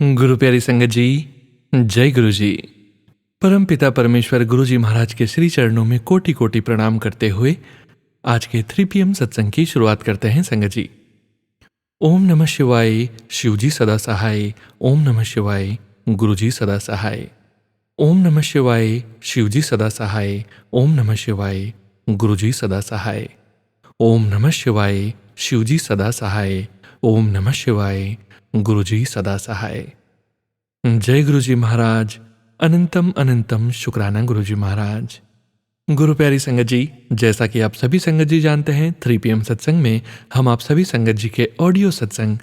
गुरु प्यारी संगत जी, जय गुरु जी। परम पिता परमेश्वर गुरु जी महाराज के श्री चरणों में कोटि कोटि प्रणाम करते हुए आज के 3 PM सत्संग की शुरुआत करते हैं संगत जी। ओम नमः शिवाय, शिव जी सदा सहाय। ओम नमः शिवाय, गुरु जी सदा सहाय। ओम नमः शिवाय, शिव जी सदा सहाय। ओम नमः शिवाय, गुरु जी सदा सहाय। ओम नमः शिवाय, शिव जी सदा सहाय। ओम नमः शिवाय, गुरु जी सदा सहाय। जय गुरु जी महाराज। अनंतम अनंतम शुक्राना गुरु जी महाराज। गुरु प्यारी संगत जी, जैसा कि आप सभी संगत जी जानते हैं, 3 PM सत्संग में हम आप सभी संगत जी के ऑडियो सत्संग,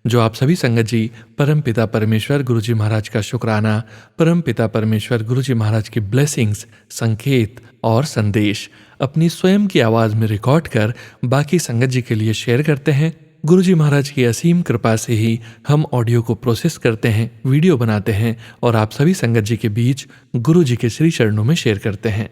जो आप सभी संगत जी परम पिता परमेश्वर गुरु जी महाराज का शुक्राना, परम पिता परमेश्वर गुरु जी महाराज की ब्लेसिंग्स, संकेत और संदेश अपनी स्वयं की आवाज़ में रिकॉर्ड कर बाकी संगत जी के लिए शेयर करते हैं। गुरु जी महाराज की असीम कृपा से ही हम ऑडियो को प्रोसेस करते हैं, वीडियो बनाते हैं और आप सभी संगत जी के बीच गुरु जी के श्री चरणों में शेयर करते हैं।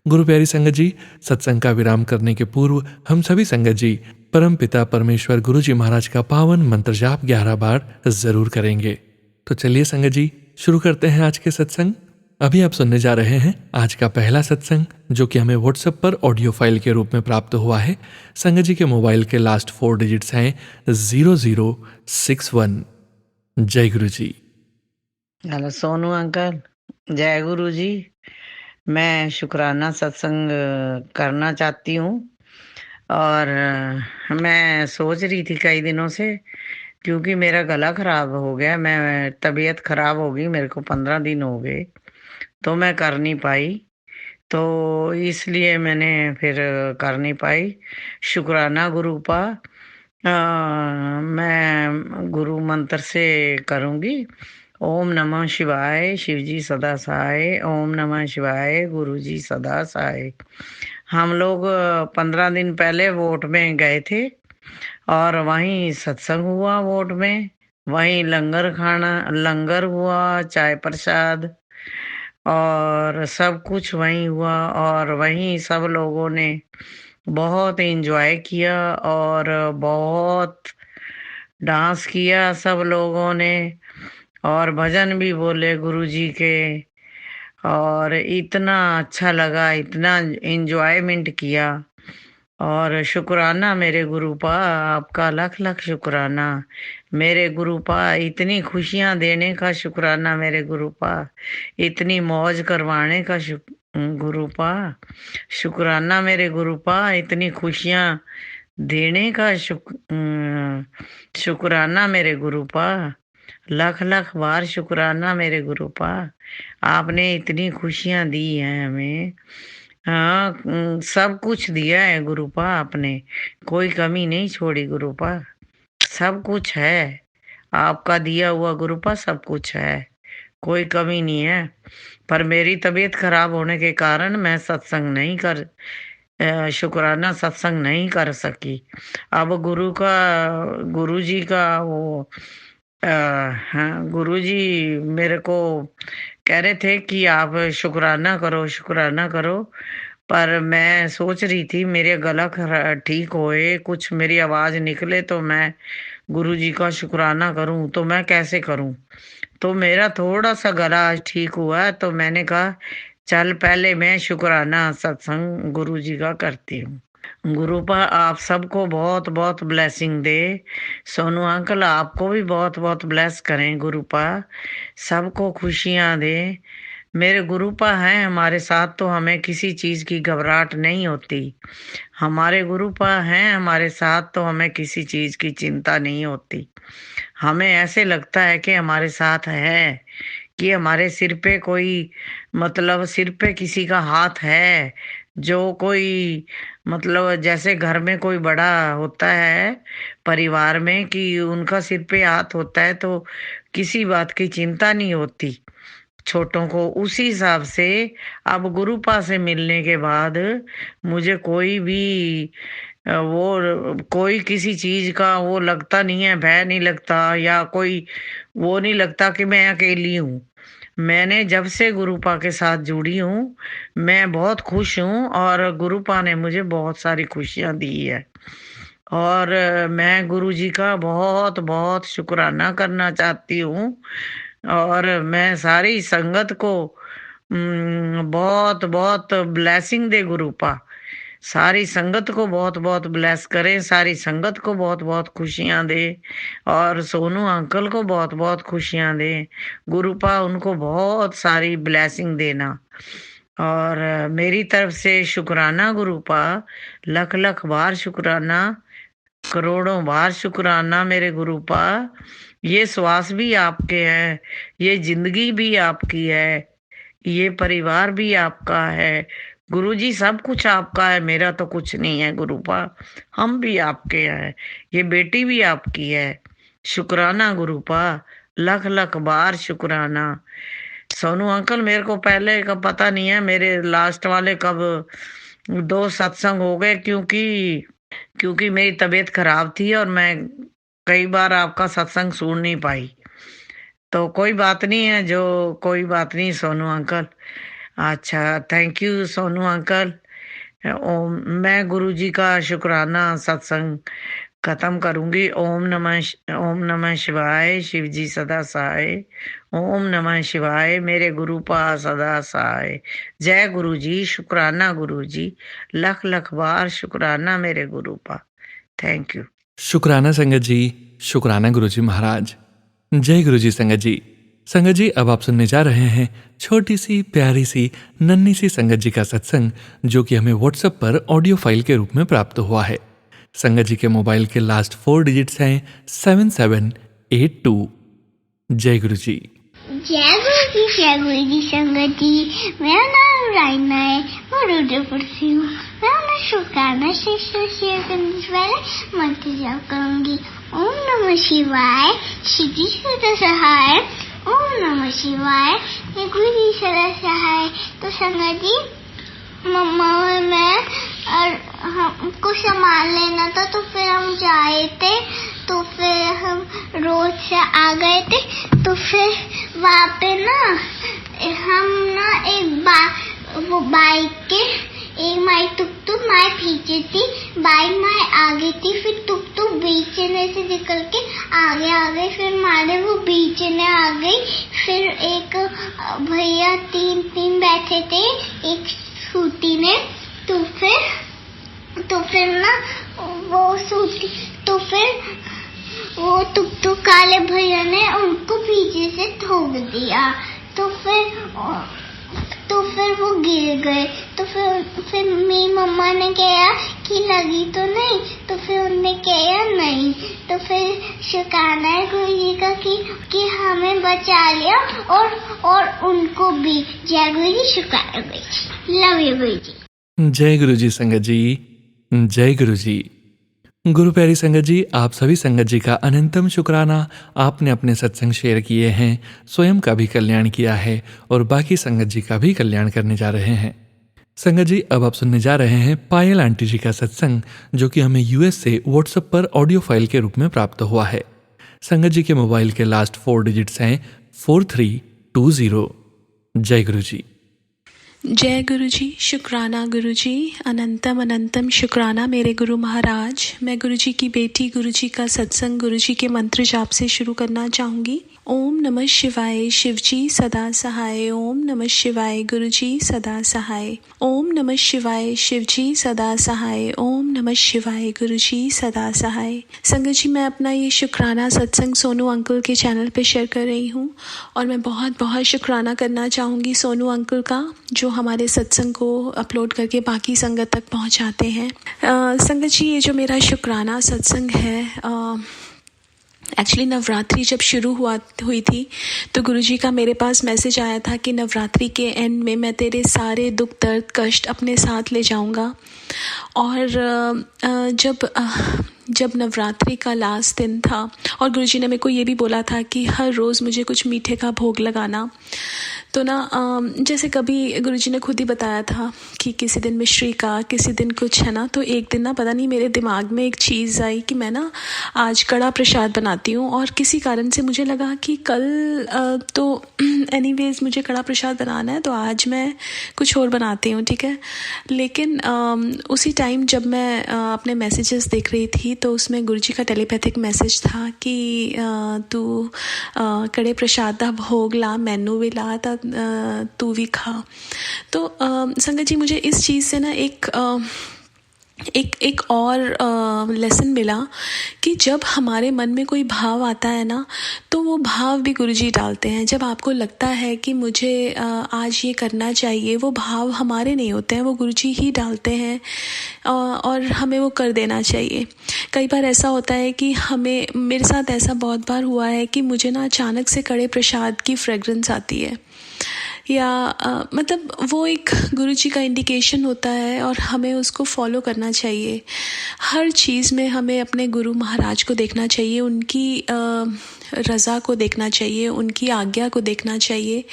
गुरु प्यारी संगत जी, सत्संग का विराम करने के पूर्व हम सभी संगत जी परम पिता परमेश्वर गुरु जी महाराज का पावन मंत्र जाप 11 बार जरूर करेंगे। तो चलिए संगत जी, शुरू करते हैं आज के सत्संग। अभी आप सुनने जा रहे हैं आज का पहला सत्संग, जो कि हमें व्हाट्सएप पर ऑडियो फाइल के रूप में प्राप्त हुआ है। संगत जी के मोबाइल के लास्ट 4 डिजिट्स हैं 0061। जय गुरु जी। हेलो सोनू अंकल, जय गुरु जी। मैं शुक्राना सत्संग करना चाहती हूँ और मैं सोच रही थी कई दिनों से, क्योंकि मेरा गला खराब हो गया। मैं तबीयत खराब हो गई, मेरे को 15 दिन हो गए, तो मैं कर नहीं पाई। तो इसलिए मैंने फिर कर नहीं पाई। शुक्राना गुरु पा मैं गुरु मंत्र से करूँगी। ओम नमः शिवाय, शिव जी सदा सहाय। ओम नमः शिवाय, गुरु जी सदा सहाय। हम लोग 15 दिन पहले वोट में गए थे और वहीं सत्संग हुआ। वोट में वहीं लंगर हुआ, चाय प्रसाद और सब कुछ वहीं हुआ। और वहीं सब लोगों ने बहुत एंजॉय किया और बहुत डांस किया सब लोगों ने, और भजन भी बोले गुरुजी के। और इतना अच्छा लगा, इतना एंजॉयमेंट किया। और शुक्राना मेरे गुरुपा, आपका लख लख शुक्राना मेरे गुरुपा। इतनी खुशियां देने का शुक्राना मेरे गुरुपा, इतनी मौज करवाने का गुरुपा। शुक्राना मेरे गुरुपा, इतनी खुशियां देने का शुक्राना मेरे गुरुपा। लख लख बार शुक्राना मेरे गुरुपा, आपने इतनी खुशियां दी हैं हमें। हाँ, सब कुछ दिया है गुरुपा आपने, कोई कमी नहीं छोड़ी गुरुपा। सब कुछ है आपका दिया हुआ गुरुपा, सब कुछ है, कोई कमी नहीं है। पर मेरी तबीयत खराब होने के कारण मैं सत्संग नहीं कर शुक्राना सत्संग नहीं कर सकी। अब गुरु जी का वो हाँ, गुरु जी मेरे को कह रहे थे कि आप शुक्राना करो, शुक्राना करो। पर मैं सोच रही थी मेरे गला ठीक होए, कुछ मेरी आवाज निकले तो मैं गुरु जी का शुक्राना करूं। तो मैं कैसे करूं? तो मेरा थोड़ा सा गला आज ठीक हुआ है, तो मैंने कहा चल पहले मैं शुक्राना सत्संग गुरु जी का करती हूँ। गुरुपा आप सबको बहुत बहुत ब्लेसिंग दे। सोनू अंकल आपको भी बहुत बहुत ब्लेस करें गुरुपा, सबको खुशियां दे। मेरे गुरुपा हैं हमारे साथ तो हमें किसी चीज की घबराहट नहीं होती। हमारे गुरुपा हैं हमारे साथ तो हमें किसी चीज की चिंता नहीं होती। हमें ऐसे लगता है कि हमारे साथ है, कि हमारे सिर पे कोई, मतलब सिर पे किसी का हाथ है। जो कोई, मतलब जैसे घर में कोई बड़ा होता है परिवार में, कि उनका सिर पे हाथ होता है तो किसी बात की चिंता नहीं होती छोटों को। उसी हिसाब से अब गुरुपा से मिलने के बाद मुझे कोई भी वो कोई किसी चीज का वो लगता नहीं है, भय नहीं लगता, या कोई वो नहीं लगता कि मैं अकेली हूँ। मैंने जब से गुरुपा के साथ जुड़ी हूँ मैं बहुत खुश हूँ और गुरुपा ने मुझे बहुत सारी खुशियां दी है। और मैं गुरुजी का बहुत बहुत शुक्राना करना चाहती हूँ। और मैं सारी संगत को बहुत बहुत ब्लेसिंग दे गुरुपा। सारी संगत को बहुत बहुत ब्लेस करें, सारी संगत को बहुत बहुत खुशियां दे, और सोनू अंकल को बहुत बहुत खुशियां दे गुरुपा। उनको बहुत सारी ब्लेसिंग देना। और मेरी तरफ से शुक्राना गुरुपा, लख लख बार शुक्राना, करोड़ों बार शुक्राना मेरे गुरुपा। ये श्वास भी आपके हैं, ये जिंदगी भी आपकी है, ये परिवार भी आपका है गुरुजी। सब कुछ आपका है, मेरा तो कुछ नहीं है गुरुपा। हम भी आपके हैं, ये बेटी भी आपकी है। शुक्राना गुरुपा, लख लख बार शुक्राना। सोनू अंकल, मेरे को पहले का पता नहीं है मेरे लास्ट वाले कब 2 सत्संग हो गए, क्योंकि मेरी तबीयत खराब थी और मैं कई बार आपका सत्संग सुन नहीं पाई। तो कोई बात नहीं है, जो कोई बात नहीं सोनू अंकल। अच्छा, थैंक यू सोनू अंकल। ओम, मैं गुरुजी का शुक्राना सत्संग खत्म करूंगी। ओम नमः शिवाय, शिव जी सदा सहाय। ओम नमः शिवाय, मेरे गुरुपा सदा सहाय। जय गुरुजी, शुक्राना गुरुजी, लख लख बार शुक्राना मेरे गुरुपा। Thank you. शुक्राना संगत जी, शुक्राना गुरुजी महाराज। जय गुरुजी संगत जी। संगत जी, अब आप सुनने जा रहे हैं छोटी सी प्यारी सी नन्ही सी संगत जी का सत्संग, जो कि हमें व्हाट्सएप पर ऑडियो फाइल के रूप में प्राप्त हुआ है। संगत जी के मोबाइल के लास्ट 4 डिजिट्स हैं 7782। जय गुरुजी। जय गुरु जी संगत जी। मेरा नाम राइना है, मैं रुद्रपुर से हूँ। मैं उन्हें शुक्राना शेयर करने से पहले मंत्र जाप करूंगी। ओम नमः शिवाय, शिव जी सदा सहाय। ओम नमः शिवाय, गुरु जी सदा सहाय। तो संगत जी, मम्मा और मैं और हमको सामान लेना था, तो फिर हम जाए थे, तो फिर हम रोड से आ गए थे। तो फिर वहाँ पे हम एक वो बाइक के एक माई टुक माई पीछे थी, बाइक माई आगे थी, फिर टुक बीचने से निकल के आगे आ गई, फिर मारे वो बीचने आ गई। फिर एक भैया तीन बैठे थे एक स्कूटी में। तो फिर वो स्कूटी, तो फिर वो टुक काले भैया ने उनको पीछे से ठोक दिया। तो फिर वो गिर गए। तो फिर मेरी मम्मा ने कहा कि लगी तो नहीं, तो फिर उन्होंने कहा नहीं। तो फिर शुक्राना है गुरु जी का कि हमें बचा लिया और उनको भी। जय गुरु जी, शुक्राना गुरु जी, लव यू गुरु जी। जय गुरुजी संगत जी, जय गुरुजी। गुरु प्यारी संगत जी, आप सभी संगत जी का अनंतम शुक्राना। आपने अपने सत्संग शेयर किए हैं, स्वयं का भी कल्याण किया है और बाकी संगत जी का भी कल्याण करने जा रहे हैं। संगत जी, अब आप सुनने जा रहे हैं पायल आंटी जी का सत्संग, जो कि हमें यूएस से व्हाट्सएप पर ऑडियो फाइल के रूप में प्राप्त हुआ है। संगत जी के मोबाइल के लास्ट 4 डिजिट्स हैं 4320। जय गुरु जी। जय गुरु जी, शुक्राना गुरु जी, अनंतम शुक्राना मेरे गुरु महाराज। मैं गुरु जी की बेटी गुरु जी का सत्संग गुरु जी के मंत्र जाप से शुरू करना चाहूँगी। ओम नमः शिवाय, शिव जी सदा सहाय। ओम नमः शिवाय, गुरु जी सदा सहाय। ओम नमः शिवाय, शिव जी सदा सहाय। ओम नमः शिवाय, गुरु जी सदा सहाय। संगत जी, मैं अपना ये शुक्राना सत्संग सोनू अंकल के चैनल पे शेयर कर रही हूँ और मैं बहुत बहुत शुक्राना करना चाहूँगी सोनू अंकल का, जो हमारे सत्संग को अपलोड करके बाकी संगत तक पहुँचाते हैं। संगत जी, ये जो मेरा शुक्राना सत्संग है, एक्चुअली नवरात्रि जब शुरू हुई थी तो गुरुजी का मेरे पास मैसेज आया था कि नवरात्रि के एंड में मैं तेरे सारे दुख दर्द कष्ट अपने साथ ले जाऊंगा। और जब नवरात्रि का लास्ट दिन था और गुरुजी ने मेरे को ये भी बोला था कि हर रोज़ मुझे कुछ मीठे का भोग लगाना। तो ना जैसे कभी गुरुजी ने खुद ही बताया था कि किसी दिन मिश्री का, किसी दिन कुछ, है ना। तो एक दिन ना पता नहीं मेरे दिमाग में एक चीज़ आई कि मैं ना आज कड़ा प्रसाद बनाती हूँ, और किसी कारण से मुझे लगा कि कल तो एनीवेज मुझे कड़ा प्रसाद बनाना है, तो आज मैं कुछ और बनाती हूँ, ठीक है। लेकिन उसी टाइम जब मैं अपने मैसेजेस देख रही थी तो उसमें गुरुजी का टेलीपैथिक मैसेज था कि तू कड़े प्रसाद दा भोग ला, मैनू भी ला, तू भी खा। तो संगत जी, मुझे इस चीज़ से ना एक और लेसन मिला कि जब हमारे मन में कोई भाव आता है ना, तो वो भाव भी गुरुजी डालते हैं। जब आपको लगता है कि मुझे आज ये करना चाहिए, वो भाव हमारे नहीं होते हैं, वो गुरुजी ही डालते हैं, और हमें वो कर देना चाहिए। कई बार ऐसा होता है कि मेरे साथ ऐसा बहुत बार हुआ है कि मुझे ना अचानक से कड़े प्रसाद की फ्रेगरेंस आती है, या मतलब वो एक गुरुजी का इंडिकेशन होता है, और हमें उसको फॉलो करना चाहिए। हर चीज़ में हमें अपने गुरु महाराज को देखना चाहिए, उनकी रज़ा को देखना चाहिए, उनकी आज्ञा को देखना चाहिए,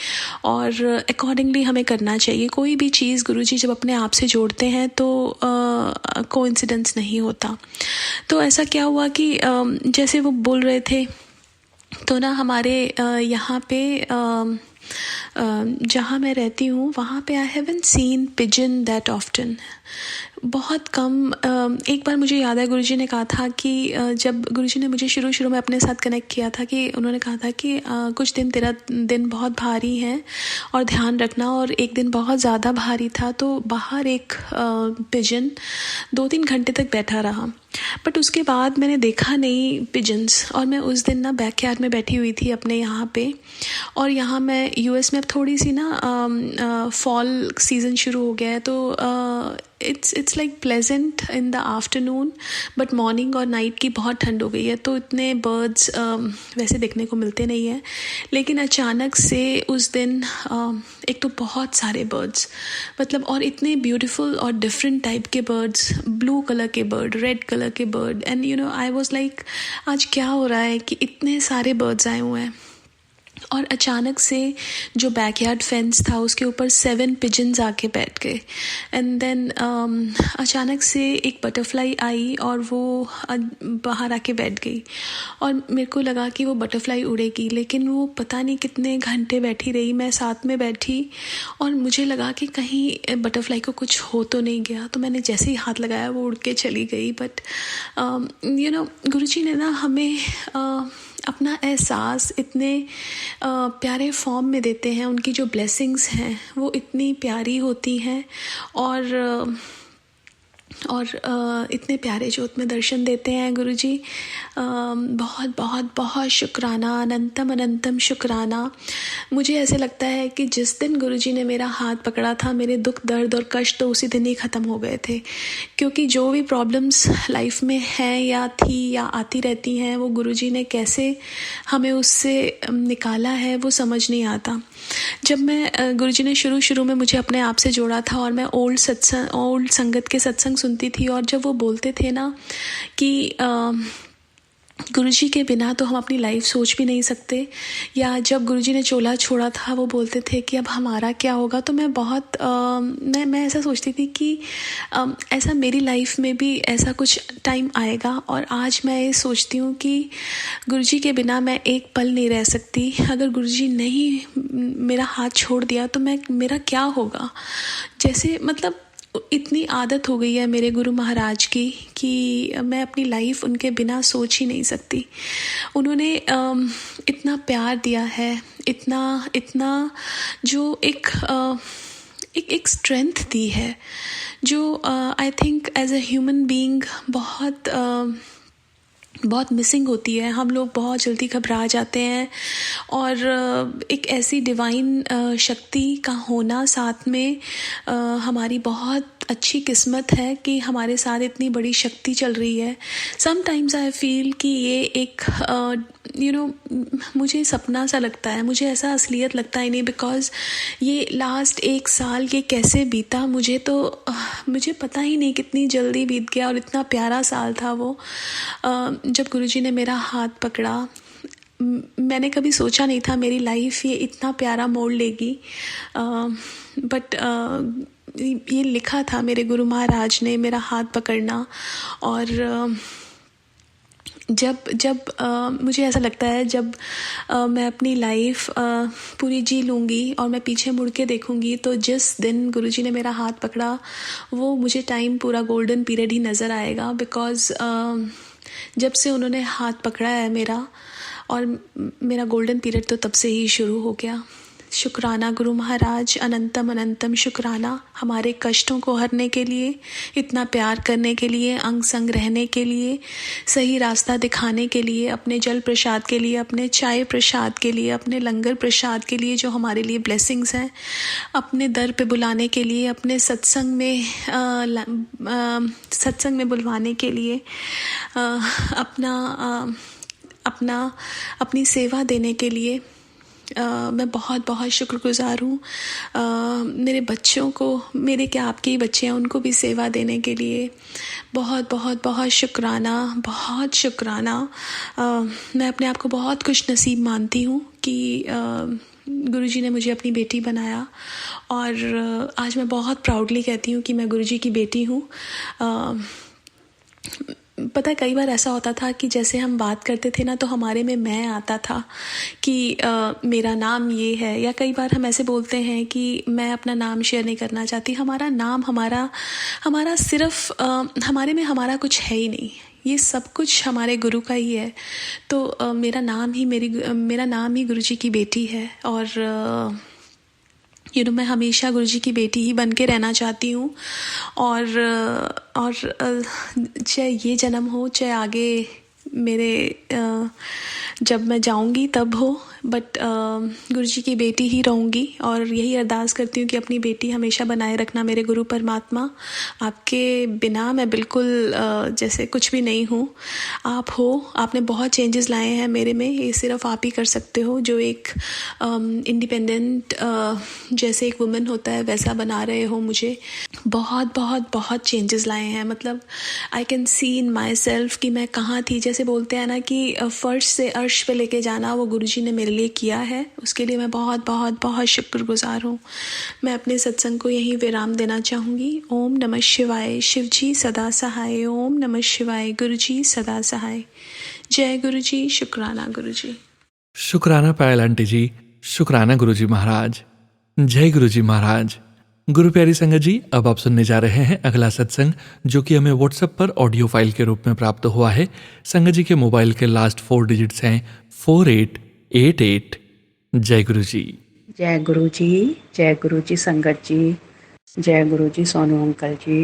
और अकॉर्डिंगली हमें करना चाहिए। कोई भी चीज़ गुरुजी जब अपने आप से जोड़ते हैं तो कोइंसिडेंस नहीं होता। तो ऐसा क्या हुआ कि जैसे वो बोल रहे थे, तो ना हमारे यहाँ पे जहाँ मैं रहती हूँ वहाँ पे I haven't seen pigeon that often, बहुत कम। एक बार मुझे याद है गुरुजी ने कहा था कि जब गुरुजी ने मुझे शुरू में अपने साथ कनेक्ट किया था, कि उन्होंने कहा था कि कुछ दिन तेरा दिन बहुत भारी है और ध्यान रखना, और एक दिन बहुत ज़्यादा भारी था, तो बाहर एक पिजन 2-3 घंटे तक बैठा रहा, बट उसके बाद मैंने देखा नहीं पिजन्स। और मैं उस दिन ना बैकयार्ड में बैठी हुई थी अपने यहाँ पे, और यहाँ मैं यूएस में अब थोड़ी सी ना फॉल सीज़न शुरू हो गया है, तो it's like pleasant in the afternoon, but morning और नाइट की बहुत ठंड हो गई है, तो इतने बर्ड्स वैसे देखने को मिलते नहीं हैं। लेकिन अचानक से उस दिन एक तो बहुत सारे बर्ड्स, मतलब, और इतने ब्यूटीफुल और डिफरेंट टाइप के बर्ड्स, ब्लू कलर के बर्ड, रेड कलर के bird, and you know I was like आज क्या हो रहा है कि इतने सारे बर्ड्स आए हुए हैं। और अचानक से जो बैकयार्ड फेंस था उसके ऊपर 7 पिजन्स आके बैठ गए, एंड देन अचानक से एक बटरफ्लाई आई और वो बाहर आके बैठ गई, और मेरे को लगा कि वो बटरफ्लाई उड़ेगी, लेकिन वो पता नहीं कितने घंटे बैठी रही। मैं साथ में बैठी और मुझे लगा कि कहीं बटरफ्लाई को कुछ हो तो नहीं गया, तो मैंने जैसे ही हाथ लगाया वो उड़ के चली गई। बट यू नो गुरुजी ने ना हमें अपना एहसास इतने प्यारे फॉर्म में देते हैं, उनकी जो ब्लेसिंग्स हैं वो इतनी प्यारी होती हैं, और इतने प्यारे ज्योत में दर्शन देते हैं गुरुजी। बहुत बहुत बहुत शुक्राना, अनंतम अनंतम शुक्राना। मुझे ऐसे लगता है कि जिस दिन गुरुजी ने मेरा हाथ पकड़ा था, मेरे दुख दर्द और कष्ट तो उसी दिन ही ख़त्म हो गए थे, क्योंकि जो भी प्रॉब्लम्स लाइफ में हैं या थी या आती रहती हैं, वो गुरुजी ने कैसे हमें उससे निकाला है वो समझ नहीं आता। जब मैं गुरुजी ने शुरू में मुझे अपने आप से जोड़ा था, और मैं ओल्ड संगत के सत्संग सुनती थी, और जब वो बोलते थे ना कि गुरुजी के बिना तो हम अपनी लाइफ सोच भी नहीं सकते, या जब गुरुजी ने चोला छोड़ा था वो बोलते थे कि अब हमारा क्या होगा, तो मैं बहुत मैं ऐसा सोचती थी कि ऐसा मेरी लाइफ में भी ऐसा कुछ टाइम आएगा। और आज मैं ये सोचती हूँ कि गुरुजी के बिना मैं एक पल नहीं रह सकती। अगर गुरुजी नहीं मेरा हाथ छोड़ दिया तो मेरा क्या होगा। जैसे मतलब इतनी आदत हो गई है मेरे गुरु महाराज की कि मैं अपनी लाइफ उनके बिना सोच ही नहीं सकती। उन्होंने इतना प्यार दिया है, इतना जो एक स्ट्रेंथ दी है, जो I think as a human being बहुत मिसिंग होती है। हम लोग बहुत जल्दी घबरा जाते हैं, और एक ऐसी डिवाइन शक्ति का होना साथ में हमारी बहुत अच्छी किस्मत है कि हमारे साथ इतनी बड़ी शक्ति चल रही है। समटाइम्स आई फील कि ये एक मुझे सपना सा लगता है, मुझे ऐसा असलियत लगता ही नहीं, बिकॉज़ ये लास्ट 1 साल ये कैसे बीता मुझे पता ही नहीं, कितनी जल्दी बीत गया। और इतना प्यारा साल था वो, जब गुरुजी ने मेरा हाथ पकड़ा। मैंने कभी सोचा नहीं था मेरी लाइफ ये इतना प्यारा मोड़ लेगी, बट ये लिखा था मेरे गुरु महाराज ने मेरा हाथ पकड़ना। और जब जब मुझे ऐसा लगता है जब मैं अपनी लाइफ पूरी जी लूँगी और मैं पीछे मुड़ के देखूँगी तो जिस दिन गुरुजी ने मेरा हाथ पकड़ा वो मुझे टाइम पूरा गोल्डन पीरियड ही नज़र आएगा। बिकॉज़ जब से उन्होंने हाथ पकड़ा है मेरा, और मेरा गोल्डन पीरियड तो तब से ही शुरू हो गया। शुक्राना गुरु महाराज, अनंतम अनंतम शुक्राना हमारे कष्टों को हरने के लिए, इतना प्यार करने के लिए, अंग संग रहने के लिए, सही रास्ता दिखाने के लिए, अपने जल प्रसाद के लिए, अपने चाय प्रसाद के लिए, अपने लंगर प्रसाद के लिए जो हमारे लिए ब्लेसिंग्स हैं, अपने दर पे बुलाने के लिए, अपने सत्संग में बुलवाने के लिए, अपनी सेवा देने के लिए मैं बहुत बहुत शुक्रगुजार हूँ। मेरे बच्चों को, मेरे क्या आपके ही बच्चे हैं, उनको भी सेवा देने के लिए बहुत बहुत बहुत शुक्राना, बहुत शुक्राना। मैं अपने आप को बहुत खुश नसीब मानती हूँ कि गुरुजी ने मुझे अपनी बेटी बनाया, और आज मैं बहुत प्राउडली कहती हूँ कि मैं गुरुजी की बेटी हूँ। पता है कई बार ऐसा होता था कि जैसे हम बात करते थे ना तो हमारे में मैं आता था कि मेरा नाम ये है, या कई बार हम ऐसे बोलते हैं कि मैं अपना नाम शेयर नहीं करना चाहती। हमारा नाम हमारा सिर्फ हमारे में हमारा कुछ है ही नहीं, ये सब कुछ हमारे गुरु का ही है। तो मेरा नाम ही गुरुजी की बेटी है, और मैं हमेशा गुरुजी की बेटी ही बन के रहना चाहती हूँ। और चाहे ये जन्म हो, चाहे आगे मेरे जब मैं जाऊंगी तब हो, बट गुरुजी की बेटी ही रहूँगी। और यही अरदास करती हूँ कि अपनी बेटी हमेशा बनाए रखना मेरे गुरु परमात्मा। आपके बिना मैं बिल्कुल जैसे कुछ भी नहीं हूँ। आप हो, आपने बहुत चेंजेस लाए हैं मेरे में, ये सिर्फ आप ही कर सकते हो। जो एक इंडिपेंडेंट जैसे एक वुमेन होता है वैसा बना रहे हो मुझे। बहुत बहुत बहुत चेंजेस लाए हैं। मतलब I can see in my self कि मैं कहाँ थी। जैसे बोलते हैं ना कि फर्श से अर्श पे लेके जाना, वो गुरुजी ने मेरे लिए किया है। उसके लिए मैं बहुत बहुत बहुत शुक्रगुजार हूँ। मैं अपने सत्संग को यहीं विराम देना चाहूँगी। ओम नमः शिवाय। शिवजी सदा सहाय। ओम नमः शिवाय। गुरुजी सदा सहाय। जय गुरुजी। शुक्राना गुरुजी। शुक्राना पायल आंटी जी, शुक्राना गुरुजी महाराज। जय गुरुजी महाराज। गुरु प्यारी संगत जी, अब आप सुनने जा रहे हैं अगला सत्संग, जो कि हमें व्हाट्सएप पर ऑडियो फाइल के रूप में प्राप्त हुआ है। संगत जी के मोबाइल के लास्ट 4 डिजिट्स हैं 4888। जय गुरुजी। जय गुरु जी, जय गुरु जी संगत जी, जय गुरु जी सोनू अंकल जी।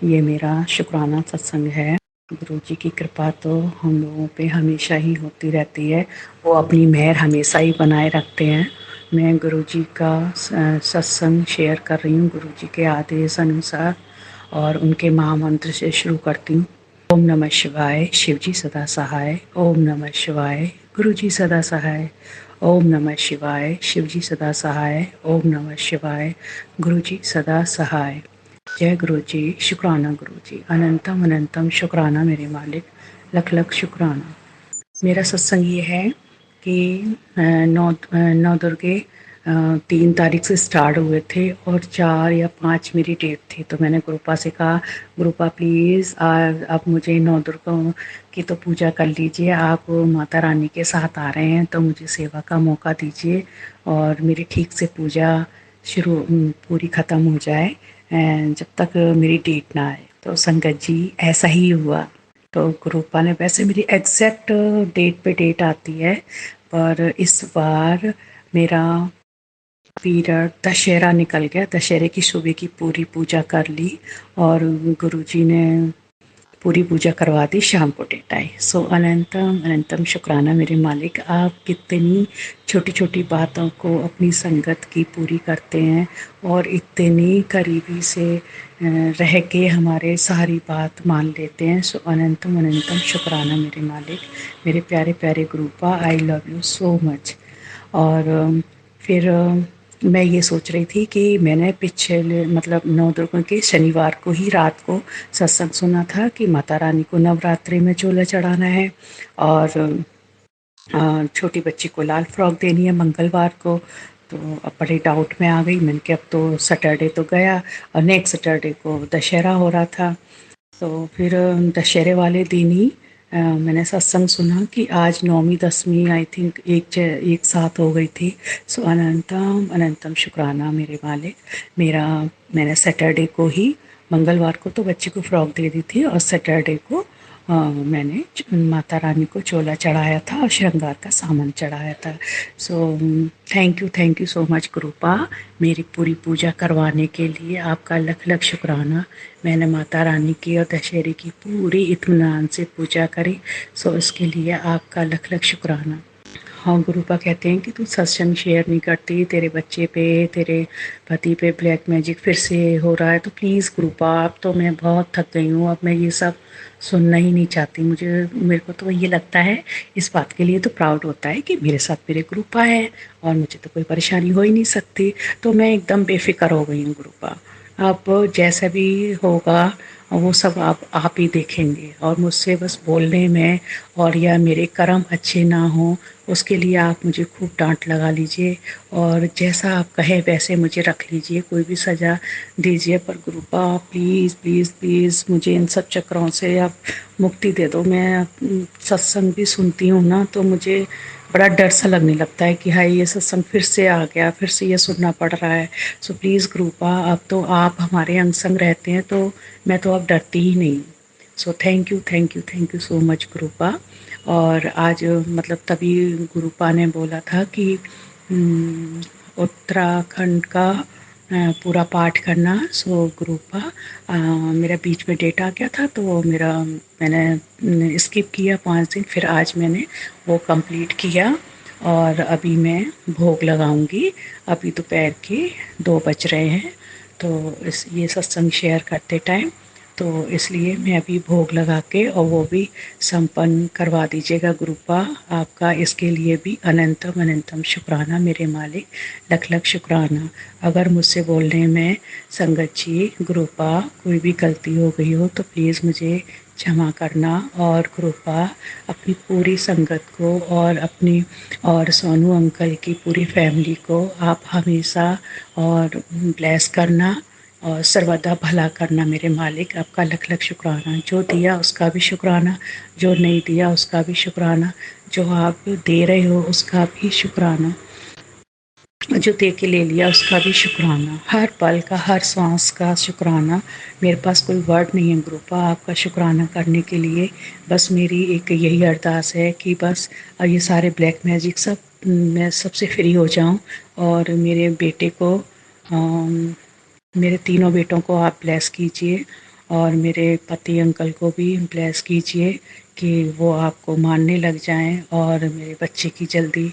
ये मेरा शुक्राना सत्संग है। गुरु जी की कृपा तो हम लोगों पे हमेशा ही होती रहती है। वो अपनी मेहर हमेशा ही बनाए रखते हैं। मैं गुरु जी का सत्संग शेयर कर रही हूँ गुरु जी के आदेश अनुसार, और उनके महामंत्र से शुरू करती हूँ। ओम नमः शिवाय। शिव जी सदा सहाय। ओम नमः शिवाय। गुरु जी सदा सहाय। ओम नमः शिवाय। शिव जी सदा सहाय। ओम नमः शिवाय। गुरु जी सदा सहाय। जय गुरु जी। शुक्राना गुरु जी। अनंतम अनंतम शुक्राना मेरे मालिक, लख लख शुक्राना। मेरा सत्संग ये है कि 9 दुर्गे 3 तारीख से स्टार्ट हुए थे और 4 या 5 मेरी डेट थी। तो मैंने गुरुपा से कहा, गुरुपा प्लीज़ आप मुझे 9 दुर्गा की तो पूजा कर लीजिए। आप माता रानी के साथ आ रहे हैं तो मुझे सेवा का मौका दीजिए और मेरी ठीक से पूजा पूरी ख़त्म हो जाए जब तक मेरी डेट ना आए। तो संगत जी ऐसा ही हुआ। तो गुरुपा ने, वैसे मेरी एग्जैक्ट डेट पे डेट आती है, पर इस बार मेरा पीरियड दशहरा निकल गया। दशहरे की सुबह की पूरी पूजा कर ली और गुरुजी ने पूरी पूजा करवा दी, शाम को डेट आई। सो अनंतम अनंतम शुक्राना मेरे मालिक। आप कितनी छोटी छोटी बातों को अपनी संगत की पूरी करते हैं और इतनी करीबी से रह के हमारे सारी बात मान लेते हैं। सो अनंतम अनंतम शुक्राना मेरे मालिक, मेरे प्यारे प्यारे Gurupa, I love you so much. और फिर मैं ये सोच रही थी कि मैंने पिछले 9 दुर्गा के शनिवार को ही रात को सत्संग सुना था कि माता रानी को नवरात्रि में चोला चढ़ाना है, और छोटी बच्ची को लाल फ्रॉक देनी है मंगलवार को, तो अब बड़े डाउट में आ गई। मैंने कहा अब तो सैटरडे तो गया और नेक्स्ट सैटरडे को दशहरा हो रहा था, तो फिर दशहरे वाले दिन ही मैंने सत्संग सुना कि आज नौवीं दसवीं आई थिंक एक साथ हो गई थी। सो अनंतम अनंतम शुक्राना मेरे मालिक। मैंने सैटरडे को ही, मंगलवार को तो बच्चे को फ्रॉक दे दी थी और सैटरडे को मैंने माता रानी को चोला चढ़ाया था और श्रृंगार का सामान चढ़ाया था। So thank you so much Gurupa, मेरी पूरी पूजा करवाने के लिए आपका लख लख शुक्राना। मैंने माता रानी की और दशहरे की पूरी इत्मीनान से पूजा करी, सो इसके लिए आपका लख लख शुक्राना। हाँ, गुरुपा कहते हैं कि तू सत्संग शेयर नहीं करती, तेरे बच्चे पे, तेरे पति पे ब्लैक मैजिक फिर से हो रहा है, तो प्लीज़ गुरुपा, अब तो मैं बहुत थक गई हूँ, अब मैं ये सब सुनना ही नहीं चाहती। मेरे को तो ये लगता है, इस बात के लिए तो प्राउड होता है कि मेरे साथ मेरे गुरुपा है और मुझे तो कोई परेशानी हो ही नहीं सकती। तो मैं एकदम बेफिक्र हो गई हूँ गुरुपा। अब जैसा भी होगा वो सब आप ही देखेंगे, और मुझसे बस बोलने में और या मेरे कर्म अच्छे ना हो उसके लिए आप मुझे खूब डांट लगा लीजिए, और जैसा आप कहे वैसे मुझे रख लीजिए, कोई भी सज़ा दीजिए, पर गुरुपा प्लीज़ प्लीज़ प्लीज़ मुझे इन सब चक्रों से आप मुक्ति दे दो। मैं सत्संग भी सुनती हूँ ना, तो मुझे बड़ा डर सा लगने लगता है कि हाय ये सत्संग फिर से आ गया, फिर से ये सुनना पड़ रहा है। सो प्लीज़ गुरुपा, अब तो आप हमारे अंग संग रहते हैं, तो मैं तो अब डरती ही नहीं। So thank you so much Gurupa. और आज मतलब तभी गुरुपा ने बोला था कि उत्तराखंड का पूरा पाठ करना। सो गुरुपा, मेरा बीच में डेट आ गया था, तो मैंने स्किप किया 5 दिन, फिर आज मैंने वो कंप्लीट किया और अभी मैं भोग लगाऊंगी। अभी दोपहर के 2 बज रहे हैं, तो ये सत्संग शेयर करते टाइम, तो इसलिए मैं अभी भोग लगा के और वो भी संपन्न करवा दीजिएगा गुरुपा। आपका इसके लिए भी अनंतम अनंतम शुक्राना मेरे मालिक, लख लख शुक्राना। अगर मुझसे बोलने में संगत जी गुरुपा कोई भी गलती हो गई हो तो प्लीज़ मुझे क्षमा करना, और गुरुपा अपनी पूरी संगत को और सोनू अंकल की पूरी फैमिली को आप हमेशा और ब्लेस करना और सर्वदा भला करना मेरे मालिक। आपका लख लख शुक्राना। जो दिया उसका भी शुक्राना, जो नहीं दिया उसका भी शुक्राना, जो आप दे रहे हो उसका भी शुक्राना, जो दे के ले लिया उसका भी शुक्राना, हर पल का हर सांस का शुक्राना। मेरे पास कोई वर्ड नहीं है गुरुपा आपका शुक्राना करने के लिए। बस मेरी एक यही अरदास है कि बस ये सारे ब्लैक मैजिक सब मैं सबसे फ्री हो जाऊं, और मेरे बेटे को मेरे तीनों बेटों को आप ब्लेस कीजिए, और मेरे पति अंकल को भी ब्लेस कीजिए कि वो आपको मानने लग जाएं, और मेरे बच्चे की जल्दी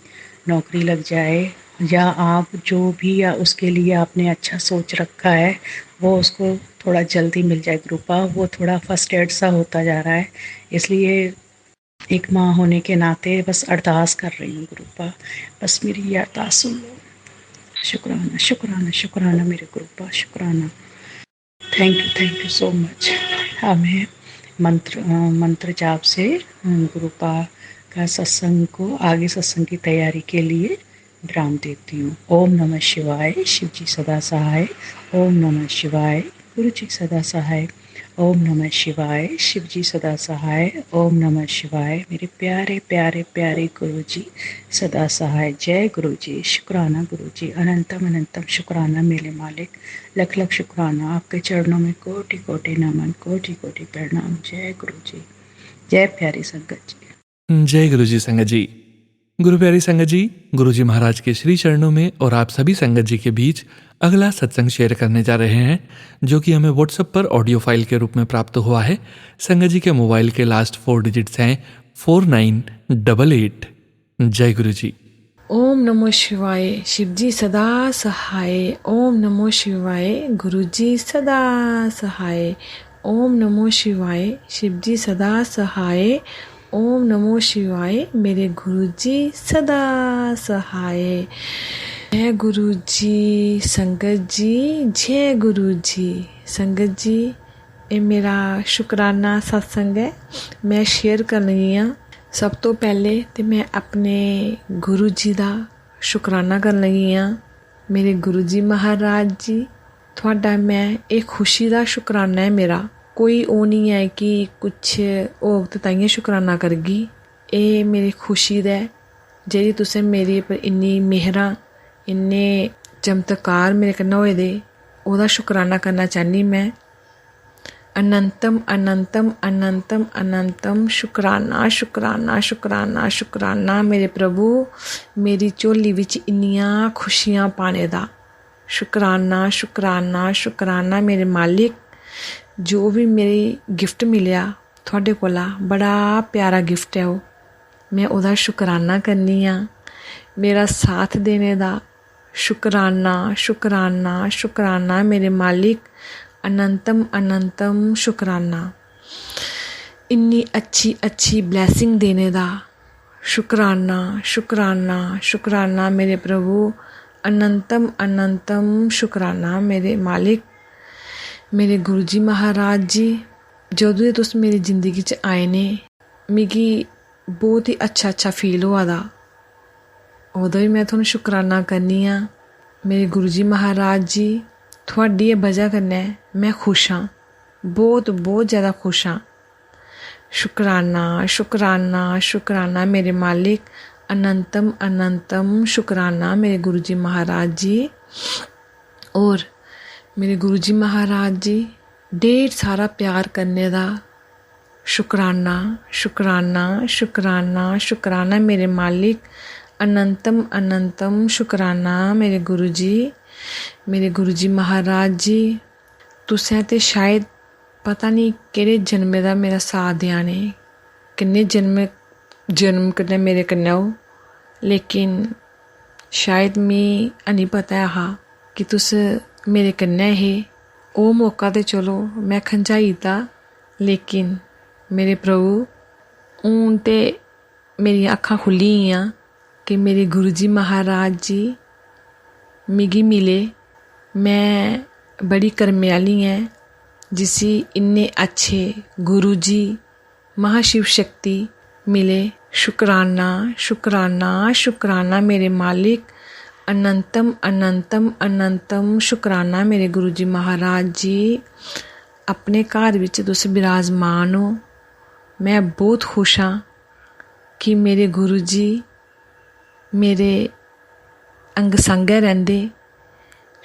नौकरी लग जाए, या आप जो भी या उसके लिए आपने अच्छा सोच रखा है वो उसको थोड़ा जल्दी मिल जाए गुरुपा। वो थोड़ा फर्स्ट एड सा होता जा रहा है, इसलिए एक माँ होने के नाते बस अरदास कर रही हूँ गुरुपा, बस मेरी ये अरदास सुन लो। शुक्राना शुक्राना शुक्राना मेरे गुरुपा, शुक्राना। Thank you so much. हमें मंत्र जाप से गुरुपा का सत्संग को आगे सत्संग की तैयारी के लिए विराम देती हूँ। ओम नमः शिवाय, शिव जी सदा सहाय। ओम नमः शिवाय, गुरु जी सदा सहाय। ओम नमः शिवाय, शिव जी सदा सहाय। ओम नमः शिवाय, मेरे प्यारे प्यारे प्यारे गुरु जी सदा सहाय। जय गुरु जी, शुक्राना गुरु जी, अनंतम अनंतम शुक्राना मेरे मालिक, लख लख शुक्राना। आपके चरणों में कोटि कोटि नमन, कोटि कोटि प्रणाम। जय गुरु जी, जय प्यारी संगत जी। जय गुरु जी संगत जी। गुरु प्यारी संगत जी, गुरु जी महाराज के श्री चरणों में और आप सभी संगत जी के बीच अगला सत्संग शेयर करने जा रहे हैं, जो कि हमें व्हाट्सएप पर ऑडियो फाइल के रूप में प्राप्त हुआ है। संगत जी के मोबाइल के लास्ट 4 डिजिट्स हैं 4988। जय गुरु जी। ओम नमो शिवाय, शिव जी सदा सहाय। ओम नमो शिवाय, गुरु जी सदा सहाय। ओम नमो शिवाय, शिव जी सदा सहाय। ओम नमो शिवाय, मेरे गुरु जी सदा सहाय। जय गुरु जी संगत जी, जय गुरु जी संगत जी। ये मेरा शुक्राना सत्संग है, मैं शेयर कर रही हूँ सब तो पहले तो मैं अपने गुरु जी का शुकराना कर लगी हाँ। मेरे गुरु जी महाराज जी, थोड़ा मैं एक खुशी का शुकराना है मेरा। कोई वो नहीं है कि कुछ होग तो ताइयां शुकराना करगी। ये मेरी खुशी दा जेह्ड़ी तुसें मेरे पर इन्नी मेहरां इन्ने चमत्कार मेरे कन्नै होए दे, ओह्दा शुकराना करना चाहनी मैं। अनंतम अनंतम अनंतम अनंतम शुकराना शुकराना शुकराना शुकराना मेरे प्रभु, मेरी झोली विच इन्नियां खुशियां पाने दा। शुकराना शुकराना शुकराना मेरे मालिक, जो भी मेरी गिफ्ट मिलिया थोड़े कोला, बड़ा प्यारा गिफ्ट है वो, मैं ओह्दा शुकराना करनी हाँ। मेरा साथ देने दा शुकराना शुकराना शुकराना मेरे मालिक, अनंतम अनंतम शुकराना। इन्नी अच्छी अच्छी ब्लैसिंग देने दा शुकराना शुकराना शुकराना मेरे प्रभु, अनंतम अनंतम शुकराना मेरे मालिक। मेरे गुरु जी महाराज जी, जदों दे तुस मेरी जिंदगी च आए ने, मिगी बहुत ही अच्छा फील होआ दा। उदों ही मैं थोनू शुकराना करनी हाँ। मेरे गुरु जी महाराज जी, थोड़ी वजह कन्नै मैं खुश हाँ, बहुत बहुत ज़्यादा खुश हाँ। शुकराना शुकराना शुकराना मेरे मालिक, अनंतम अनंतम शुकराना मेरे गुरु जी महाराज जी। और मेरे गुरु जी महाराज जी, ढेर सारा प्यार करने दा शुकराना शुकराना शुकराना शुकराना मेरे मालिक, अनंतम अनंतम शुकराना मेरे गुरु जी। मेरे गुरु जी महाराज जी, तुसें ते शायद पता नहीं केड़े जन्मे दा मेरा साथ देआ ने, किन्ने जन्म कन्नै मेरे कन्नै हो, लेकिन शायद मी हैनी पता हा कि तुस मेरे कन्नै हे। ओह् मौका ते चलो मैं खंजाई दा, लेकिन मेरे प्रभु हून ते मेरियां अक्खां खुल्ली गेइयां कि मेरे गुरु जी महाराज जी मिगी मिले। मैं बड़ी कर्मे आह्ली ऐं जिसी इन्ने अच्छे गुरु जी महाशिव शक्ति मिले। शुकराना शुकराना शुकराना मेरे मालिक, अनंतम अनंतम अनंतम शुकराना मेरे गुरु जी महाराज जी। अपने घर विच तुस विराजमान हो, मैं बहुत खुश हाँ कि मेरे गुरु जी मेरे अंग संग रहिंदे।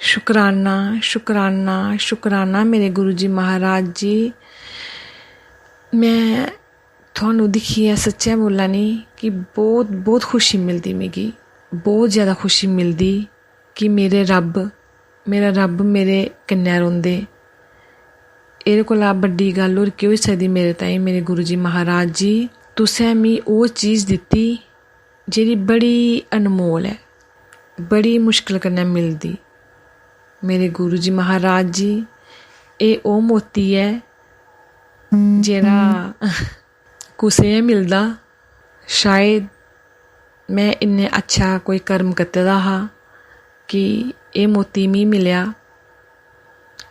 शुकराना शुकराना शुकराना मेरे गुरु जी महाराज जी। मैं थोनू दिखिए सच्चे बोला नी कि बहुत बहुत खुशी मिलती, मिगी बहुत ज़्यादा खुशी मिलती कि मेरा रब मेरे कन्नै रौंदे। एह्दे कोला बड्डी गल्ल होर केह् होई सकदी मेरे ताईं। मेरे गुरु जी महाराज जी, तुसें मी ओह् चीज़ दित्ती जेह्ड़ी बड़ी अनमोल है, बड़ी मुश्किल कन्नै मिलदी। मेरे गुरु जी महाराज जी, एह् ओह् मोती है जेह्ड़ा कुसै गी मिलदा। शायद मैं इन्ने अच्छा कोई कर्म कीते दा हा कि एह् मोती मी मिलेआ।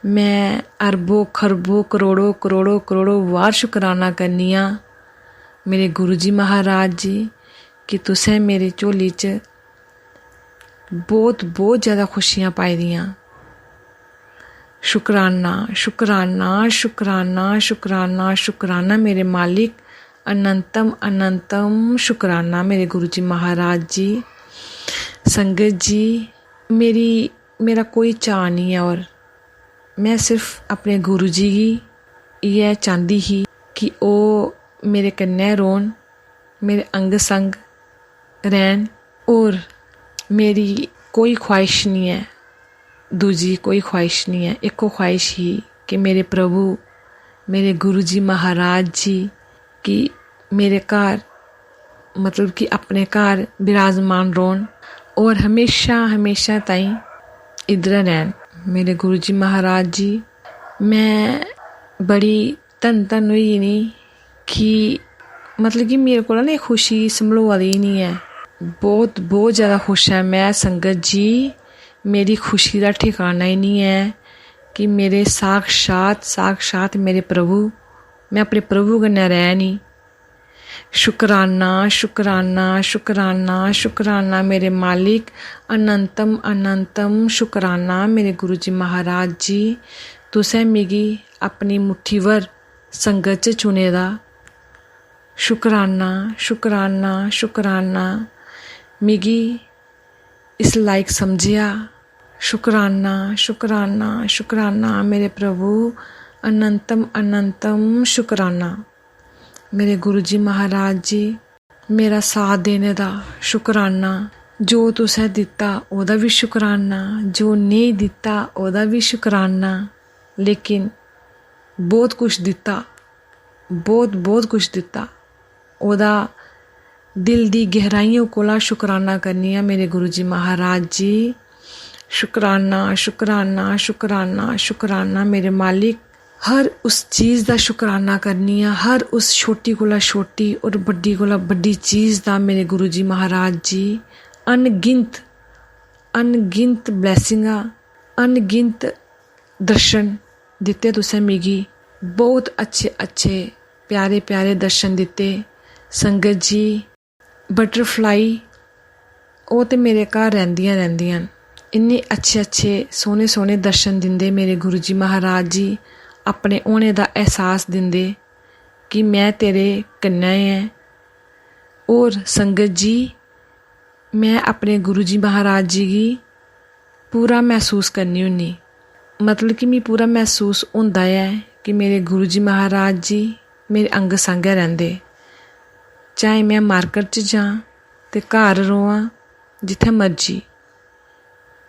मैं अरबों खरबों करोड़ों करोड़ों करोड़ों बार शुकराना करनी आं मेरे गुरु जी महाराज जी कि तुसें मेरी झोली च बहुत बहुत ज़्यादा खुशियाँ पाई दियां। शुकराना शुकराना शुकराना शुकराना शुकराना मेरे मालिक, अनंतम अनंतम शुकराना मेरे गुरु जी महाराज जी। संगत जी, मेरा कोई चाऽ नहीं है, और मैं सिर्फ अपने गुरु जी गी इयै चाहती ही कि ओह् मेरे कन्नै रौह्न, मेरे अंग संग रैह्न। और मेरी कोई ख्वाहिश नहीं है, दूजी कोई ख्वाहिश नहीं है। इक्को ख्वाहिश ही कि मेरे प्रभु मेरे गुरु जी महाराज जी कि मेरे घर मतलब कि अपने घर विराजमान रौह्न और हमेशा हमेशा ताईं इद्धर रहन। मेरे गुरु जी महाराज जी, मैं बड़ी धन होई गेई कि मतलब कि मेरे को ना खुशी संभलोआ दी नहीं है। बहुत बहुत ज़्यादा खुश है मैं संगत जी। मेरी खुशी का ठिकाना ही नहीं है कि मेरे साक्षात मेरे प्रभु, मैं अपने प्रभु कन्नै रैह्नी। शुक्राना शुक्राना शुक्राना शुक्राना मेरे मालिक, अनंतम अनंतम शुक्राना मेरे गुरु जी महाराज जी। तुसें मिगी अपनी मुट्ठी भर संगत च चुने दा। शुक्राना शुक्राना शुक्राना मिगी इस लायक समझेआ। शुक्राना शुक्राना शुक्राना मेरे प्रभु, अनंतम अनंतम शुक्राना मेरे गुरु जी महाराज जी। मेरा साथ देने दा शुक्राना। जो तुसें दित्ता ओह्दा भी शुक्राना, जो नेईं दित्ता ओह्दा भी शुक्राना। लेकिन बहुत कुछ दित्ता, बहुत कुछ दित्ता, ओह्दा दिल दी गहराइयों कोला शुक्राना करनी आं मेरे गुरु जी महाराज जी। शुक्राना शुक्राना शुक्राना शुक्राना मेरे मालिक। हर उस चीज़ दा शुक्राना करनी आं, हर उस छोटी कोला छोटी और बड्डी कोला बड्डी चीज़ दा मेरे गुरु जी महाराज जी। अनगिनत अनगिनत ब्लैसिंगां, अनगिनत दर्शन दित्ते तुसें मिगी। बहुत अच्छे अच्छे प्यारे प्यारे दर्शन दित्ते। संगत जी, बटरफ्लाई ओह् ते मेरे घर रैंदियां न। इन्ने अच्छे अच्छे सोहने सोहने दर्शन दिंदे मेरे गुरु जी महाराज जी। अपने होने दा एहसास दिंदे कि मैं तेरे कन्नै ऐं। और संगत जी, मैं अपने गुरु जी महाराज जी गी पूरा महसूस करनी होन्नी। मतलब कि मिगी पूरा महसूस होंदा है कि मेरे गुरु जी महाराज जी मेरे अंग संग गै रैंह्दे। चाहे मैं मार्केट च जां ते घर रोआं, जित्थै मर्जी,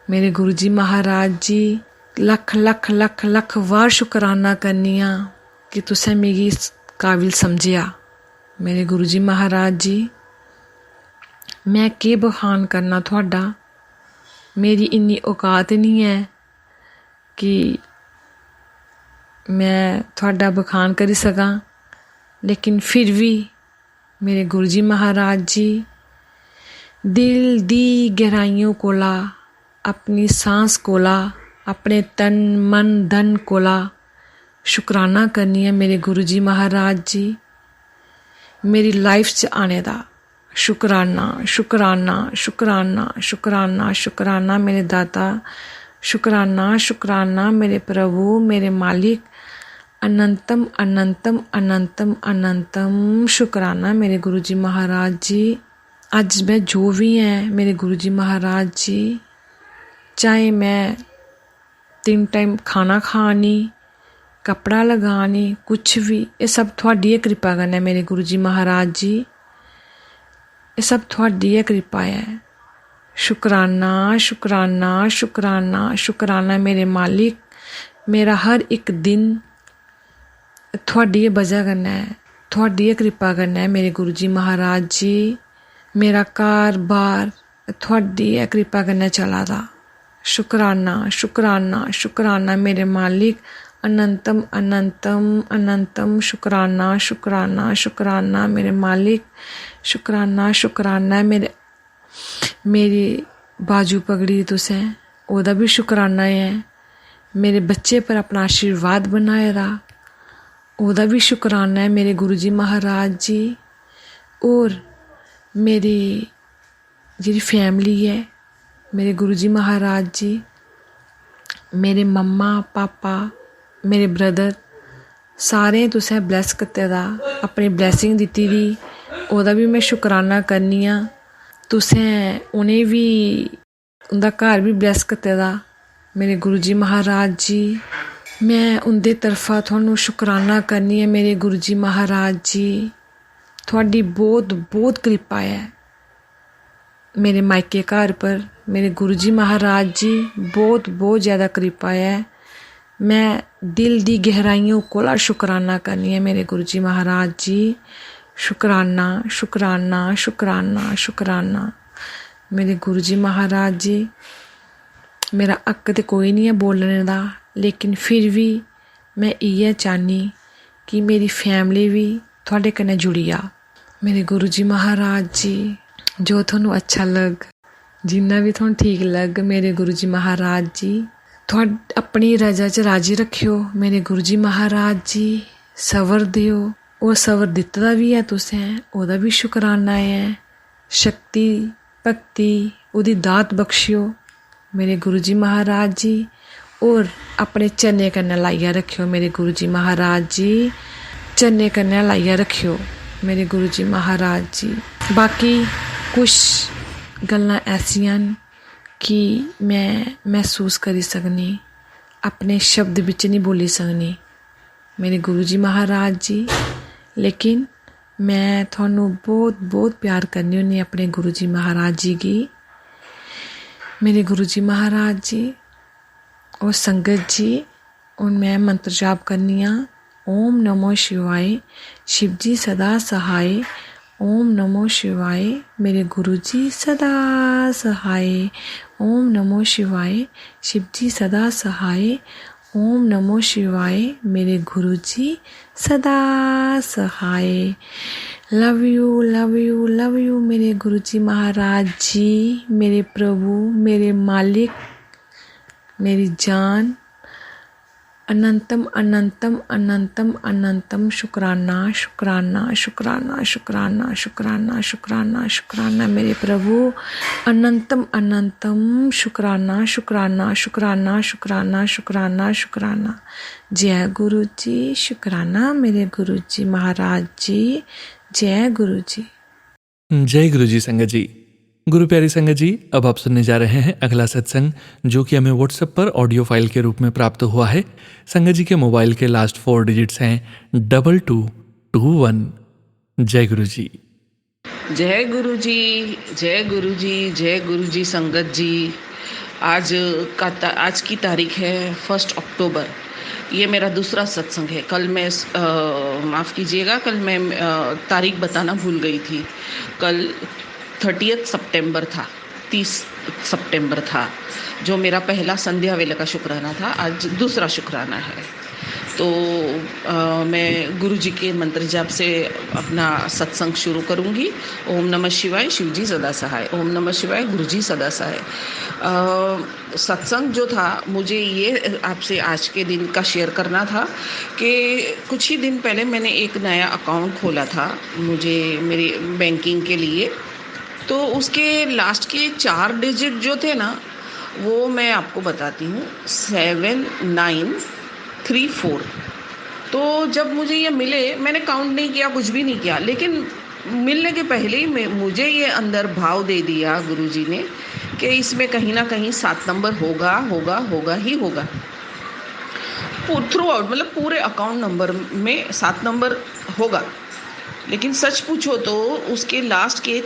मेरे गुरु जी महाराज जी लख लख लख लख वार शुक्राना करनी आं कि तुसें मिगी इस काबिल समझेआ। मेरे गुरु जी महाराज जी, मैं केह् बखान करना थुआढ़ा। मेरी इन्नी औकात नहीं है कि मैं थुआढ़ा बखान करी सकां। लेकिन फिर भी मेरे गुरु जी महाराज जी दिल दी गहराइयों कोला, अपनी सांस कोला, अपने तन मन धन कोला शुक्राना करनी है मेरे गुरु जी महाराज जी। मेरी लाइफ च आने दा शुक्राना शुक्राना शुक्राना शुक्राना शुक्राना मेरे दाता। शुक्राना शुक्राना मेरे प्रभु, मेरे मालिक। अनंतम अनंतम अनंतम अनंतम शुक्राना मेरे गुरु जी महाराज जी। अज मैं जो भी हैं मेरे गुरु जी महाराज जी, चाहे मैं 3 टाइम खाना खानी, कपड़ा लगानी, कुछ भी, ये सब थुआढ़ी कृपा कन्नै मेरे गुरु जी महाराज जी। ये सब थुआढ़ी कृपा है। शुक्राना शुक्राना शुक्राना शुक्राना मेरे मालिक। मेरा हर एक दिन थुआढ़ी वजह कन्नै, थुआढ़ी कृपा कन्नै मेरे गुरु जी महाराज जी। मेरा घर बार थुआढ़ी कृपा कन्नै चला दा। शुक्राना शुक्राना शुक्राना मेरे मालिक। अनंतम अनंतम अनंतम शुक्राना शुक्राना शुक्राना मेरे मालिक। शुक्राना शुक्राना मेरी बाजू पकड़ी तुसें, ओह्दा भी शुक्राना है। मेरे बच्चे पर अपना आशीर्वाद बनाए दा, ओह्दा भी शुक्राना है मेरे गुरु जी महाराज जी। और मेरी जेह्ड़ी फैमिली है मेरे गुरु जी महाराज जी, मेरे मम्मा पापा, मेरे ब्रदर, सारें तुसें ब्लैस कीते दा, अपनी ब्लैसिंग दित्ती दी, ओह्दा भी मैं शुक्राना करनी आं। तुसें उ'नें भी, उं'दा घर भी ब्लैस कीते दा मेरे गुरु जी महाराज जी। मैं उं'दे तरफा थुहानूं शुक्राना करनी है मेरे गुरु जी महाराज जी। थुआढ़ी बहुत कृपा है मेरे मायके घर पर मेरे गुरु जी महाराज जी। बहुत ज़्यादा कृपा है। मैं दिल दी गहराइयों कोला शुक्राना करनी है मेरे गुरु जी महाराज जी। शुक्राना शुक्राना शुक्राना शुक्राना मेरे गुरु जी महाराज जी। मेरा हक ते कोई नहीं है बोलने दा, लेकिन फिर भी मैं इ'यै चाहनी कि मेरी फैमिली भी थुआढ़े कन्नै जुड़ी जा। मेरे गुरु जी महाराज जी, जो थुहानूं अच्छा लग, जिन्ना भी थुहानूं ठीक लग मेरे गुरु जी महाराज जी, अपनी रजा च राजी रखियो मेरे गुरु जी महाराज जी। सबर दियो, ਉਹ ਸਬਰ ਦਿੱਤਾ ਦਾ ਵੀ ਹੈ ਤੁਸੀਂ, ਉਹਦਾ ਵੀ ਸ਼ੁਕਰਾਨਾ ਹੈ। ਸ਼ਕਤੀ ਭਗਤੀ ਉਹਦੀ ਦਾਤ ਬਖਸ਼ਿਓ ਮੇਰੇ ਗੁਰੂ ਜੀ ਮਹਾਰਾਜ ਜੀ। ਔਰ ਆਪਣੇ ਚੰਨੇ ਕੰਨਾਂ ਲਾਈਆ ਰੱਖਿਓ ਮੇਰੇ ਗੁਰੂ ਜੀ ਮਹਾਰਾਜ ਜੀ, ਚੰਨੇ ਕੰਨਾਂ ਲਾਈਆ ਰੱਖਿਓ ਮੇਰੇ ਗੁਰੂ ਜੀ ਮਹਾਰਾਜ ਜੀ। ਬਾਕੀ ਕੁਛ ਗੱਲਾਂ ਐਸੀਆਂ ਕਿ ਮੈਂ ਮਹਿਸੂਸ ਕਰੀ ਸਕਨੀ, ਆਪਣੇ ਸ਼ਬਦ ਵਿੱਚ ਨਹੀਂ ਬੋਲੀ ਸਕਨੀ ਮੇਰੇ ਗੁਰੂ ਜੀ ਮਹਾਰਾਜ ਜੀ। ਲੇਕਿਨ मैं थानू बहुत बहुत प्यार करनी होनी अपने गुरु जी महाराज जी की। मेरे गुरु जी महाराज जी और संगत जी, और मैं मंत्र जाप करनी हाँ। ओम नमो शिवाय, शिव जी सदा सहाय। ओम नमो शिवाय, मेरे गुरु जी सदा सहाय। ओम नमो शिवाय, शिव जी सदा सहाय। ओम नमो शिवाय, मेरे गुरु जी सदा सहाय। Love you love you love you मेरे गुरु जी महाराज जी, मेरे प्रभु, मेरे मालिक, मेरी जान। अनंतम अनंतम अनंतम अनंतम शुक्राना शुक्राना शुक्राना शुक्राना शुक्राना शुक्राना शुक्राना मेरे प्रभु। अनंतम अनंतम शुक्राना शुक्राना शुक्राना शुक्राना शुक्राना शुक्राना। जय गुरु जी, शुक्राना मेरे गुरु जी महाराज जी। जय गुरु जी। जय गुरु जी संगत जी। गुरु प्यारी संगत जी, अब आप सुनने जा रहे हैं अगला सत्संग, जो कि हमें व्हाट्सएप पर ऑडियो फाइल के रूप में प्राप्त हुआ है। संगत जी के मोबाइल के लास्ट 4 डिजिट्स हैं 2221। जय गुरु जी। जय गुरु जी, जय गुरु जी, जय गुरु जी संगत जी। आज की तारीख है 1 अक्टूबर। ये मेरा दूसरा सत्संग है। कल मैं माफ़ कीजिएगा, कल मैं तारीख बताना भूल गई थी। कल 30 सितंबर था, 30 सितंबर था, जो मेरा पहला संध्या वेले का शुक्राना था। आज दूसरा शुक्राना है। तो मैं गुरु जी के मंत्र जाप से अपना सत्संग शुरू करूँगी। ओम नमः शिवाय, शिव जी सदा सहाय। ओम नमः शिवाय, गुरु जी सदा सहाय। सत्संग जो था, मुझे ये आपसे आज के दिन का शेयर करना था कि कुछ ही दिन पहले मैंने एक नया अकाउंट खोला था मुझे मेरी बैंकिंग के लिए। तो उसके लास्ट के 4 डिजिट जो थे ना, वो मैं आपको बताती हूँ, 7934। तो जब मुझे ये मिले, मैंने काउंट नहीं किया, कुछ भी नहीं किया, लेकिन मिलने के पहले ही मुझे ये अंदर भाव दे दिया गुरुजी ने कि इसमें कहीं ना कहीं 7 नंबर होगा होगा होगा ही होगा। थ्रू आउट मतलब पूरे अकाउंट नंबर में 7 नंबर होगा। लेकिन सच पूछो तो उसके लास्ट के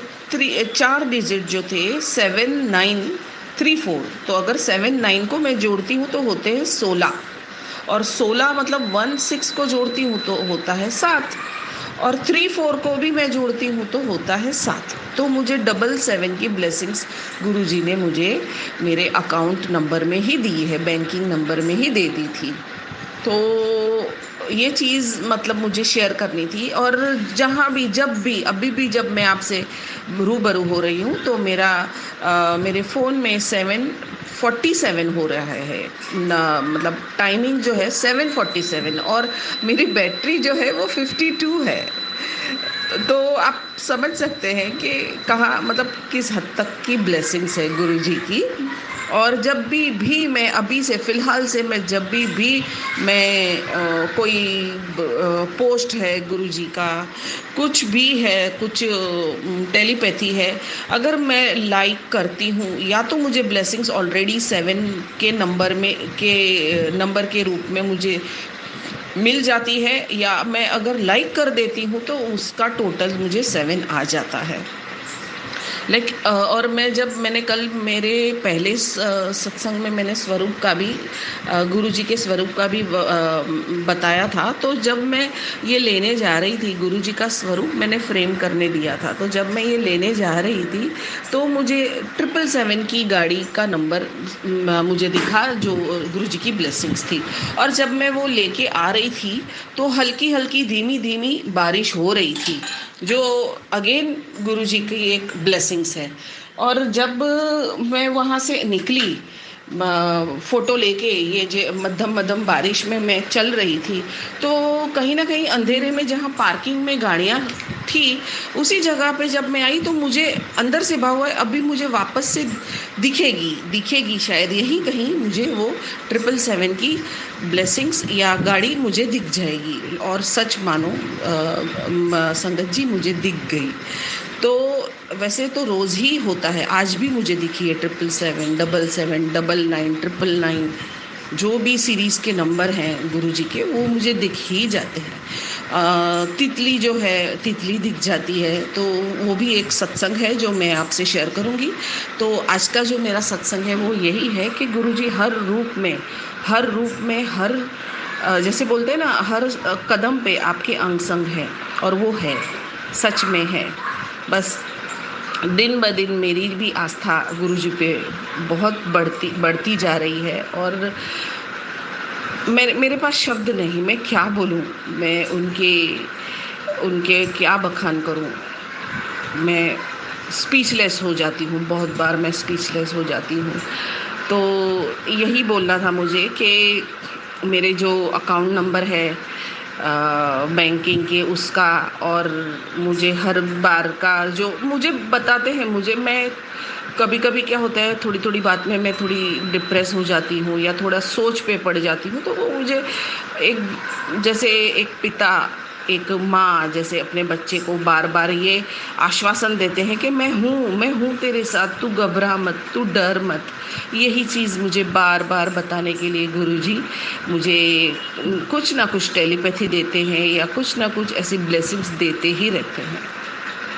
4 डिजिट जो थे 7934, तो अगर 79 को मैं जोड़ती हूँ तो होते हैं 16, और 16 मतलब 16 को जोड़ती हूँ तो होता है 7, और 34 को भी मैं जोड़ती हूँ तो होता है 7। तो मुझे 77 की ब्लेसिंग्स गुरुजी ने मुझे मेरे अकाउंट नंबर में ही दी है, बैंकिंग नंबर में ही दे दी थी। तो ये चीज़ मतलब मुझे शेयर करनी थी। और जहाँ भी, जब भी, अभी भी जब मैं आपसे रूबरू हो रही हूँ तो मेरे फ़ोन में 747 हो रहा है मतलब टाइमिंग जो है 747, और मेरी बैटरी जो है वो 52 है। तो आप समझ सकते हैं कि कहाँ मतलब किस हद तक की ब्लेसिंग्स है गुरु जी की। और जब भी मैं अभी से फ़िलहाल से मैं जब भी मैं कोई पोस्ट है गुरु जी का, कुछ भी है, कुछ टेलीपैथी है, अगर मैं लाइक करती हूँ, या तो मुझे ब्लेसिंग्स ऑलरेडी 7 के नंबर के रूप में मुझे मिल जाती है, या मैं अगर लाइक कर देती हूँ तो उसका टोटल मुझे 7 आ जाता है। और मैंने कल मेरे पहले सत्संग में मैंने स्वरूप का भी, गुरु जी के स्वरूप का भी बताया था। तो जब मैं ये लेने जा रही थी, गुरु जी का स्वरूप मैंने फ्रेम करने दिया था, तो जब मैं ये लेने जा रही थी तो मुझे 777 की गाड़ी का नंबर मुझे दिखा, जो गुरु जी की ब्लेसिंग्स थी। और जब मैं वो लेके आ रही थी तो हल्की हल्की धीमी धीमी बारिश हो रही थी, जो अगेन गुरुजी की एक ब्लेसिंग्स है। और जब मैं वहाँ से निकली फ़ोटो लेके ये जो मध्यम मध्यम बारिश में मैं चल रही थी, तो कहीं ना कहीं अंधेरे में जहाँ पार्किंग में गाड़ियाँ थी उसी जगह पे जब मैं आई तो मुझे अंदर से भाव हुआ अभी मुझे वापस से दिखेगी शायद यहीं कहीं मुझे वो 777 की ब्लेसिंग्स या गाड़ी मुझे दिख जाएगी। और सच मानो संगत जी मुझे दिख गई। तो वैसे तो रोज़ ही होता है, आज भी मुझे दिखी है 777, 77, 99, 999, जो भी सीरीज़ के नंबर हैं गुरुजी के वो मुझे दिख ही जाते हैं। तितली जो है तितली दिख जाती है। तो वो भी एक सत्संग है जो मैं आपसे शेयर करूँगी। तो आज का जो मेरा सत्संग है वो यही है कि गुरुजी हर रूप में हर जैसे बोलते हैं ना, हर कदम पे आपके अंग संग है और वो है, सच में है। बस दिन ब दिन मेरी भी आस्था गुरुजी पे बहुत बढ़ती जा रही है और मेरे पास शब्द नहीं, मैं क्या बोलूँ, मैं उनके क्या बखान करूँ। मैं स्पीचलेस हो जाती हूँ, बहुत बार मैं स्पीचलेस हो जाती हूँ। तो यही बोलना था मुझे कि मेरे जो अकाउंट नंबर है बैंकिंग के उसका, और मुझे हर बार का जो मुझे बताते हैं, मैं कभी कभी क्या होता है थोड़ी थोड़ी बात में मैं थोड़ी डिप्रेस हो जाती हूँ या थोड़ा सोच पे पड़ जाती हूँ। तो वो मुझे जैसे एक पिता एक माँ जैसे अपने बच्चे को बार बार ये आश्वासन देते हैं कि मैं हूँ तेरे साथ, तू घबरा मत, तू डर मत। यही चीज़ मुझे बार बार बताने के लिए गुरुजी मुझे कुछ ना कुछ टेलीपैथी देते हैं या कुछ ना कुछ ऐसी ब्लेसिंग्स देते ही रहते हैं।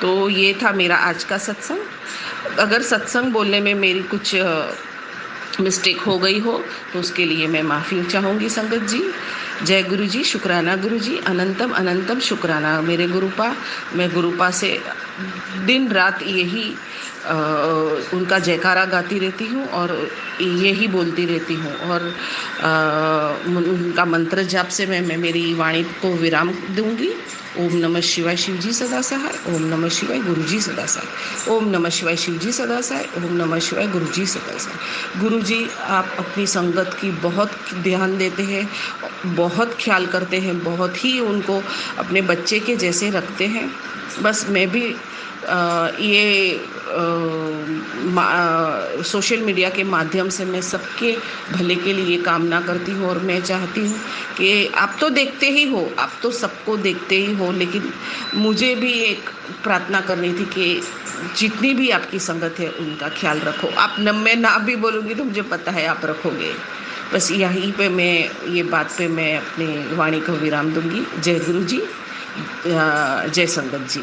तो ये था मेरा आज का सत्संग। अगर सत्संग बोलने में मेरी कुछ मिस्टेक हो गई हो तो उसके लिए मैं माफ़ी चाहूँगी संगत जी। जय गुरु जी, शुक्राना गुरु जी, अनंतम अनंतम शुक्राना मेरे गुरुपा। मैं गुरुपा से दिन रात यही उनका जयकारा गाती रहती हूँ और यही बोलती रहती हूँ। और उनका मंत्र जाप से मैं मेरी वाणी को विराम दूंगी। ओम नमः शिवाय शिवजी सदा सहाय, ओम नमः शिवाय गुरुजी सदा सहाय, ओम नमः शिवाय शिवजी सदा सहाय, ओम नमः शिवाय गुरुजी सदा सहाय। गुरुजी आप अपनी संगत की बहुत ध्यान देते हैं, बहुत ख्याल करते हैं, बहुत ही उनको अपने बच्चे के जैसे रखते हैं। बस मैं भी सोशल मीडिया के माध्यम से मैं सबके भले के लिए कामना करती हूँ। और मैं चाहती हूँ कि आप तो देखते ही हो, आप तो सबको देखते ही हो, लेकिन मुझे भी एक प्रार्थना करनी थी कि जितनी भी आपकी संगत है उनका ख्याल रखो। आप मैं ना भी बोलूँगी तो मुझे पता है आप रखोगे। बस यहीं पे मैं ये बात पे मैं अपनी वाणी को विराम दूंगी। जय गुरु जी, जय संगत जी।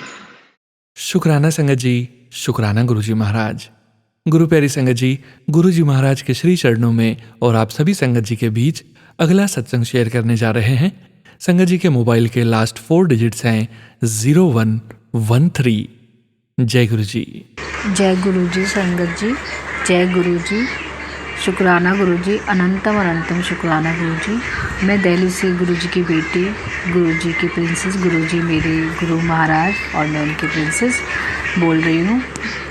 शुक्राना संगत जी, शुक्राना गुरुजी महाराज। गुरु प्यारी संगत जी, गुरुजी महाराज के श्री चरणों में और आप सभी संगत जी के बीच अगला सत्संग शेयर करने जा रहे हैं। संगत जी के मोबाइल के लास्ट 4 डिजिट्स हैं 0113। जय गुरु जी। जय गुरु जी संगत जी, जय गुरु जी, शुक्राना गुरु जी, अनंतम अनंतम शुक्राना गुरु जी। मैं दिल्ली से गुरु जी की बेटी, गुरु जी की प्रिंसेस, गुरु जी मेरे गुरु महाराज और मैं उनकी प्रिंसेस बोल रही हूँ।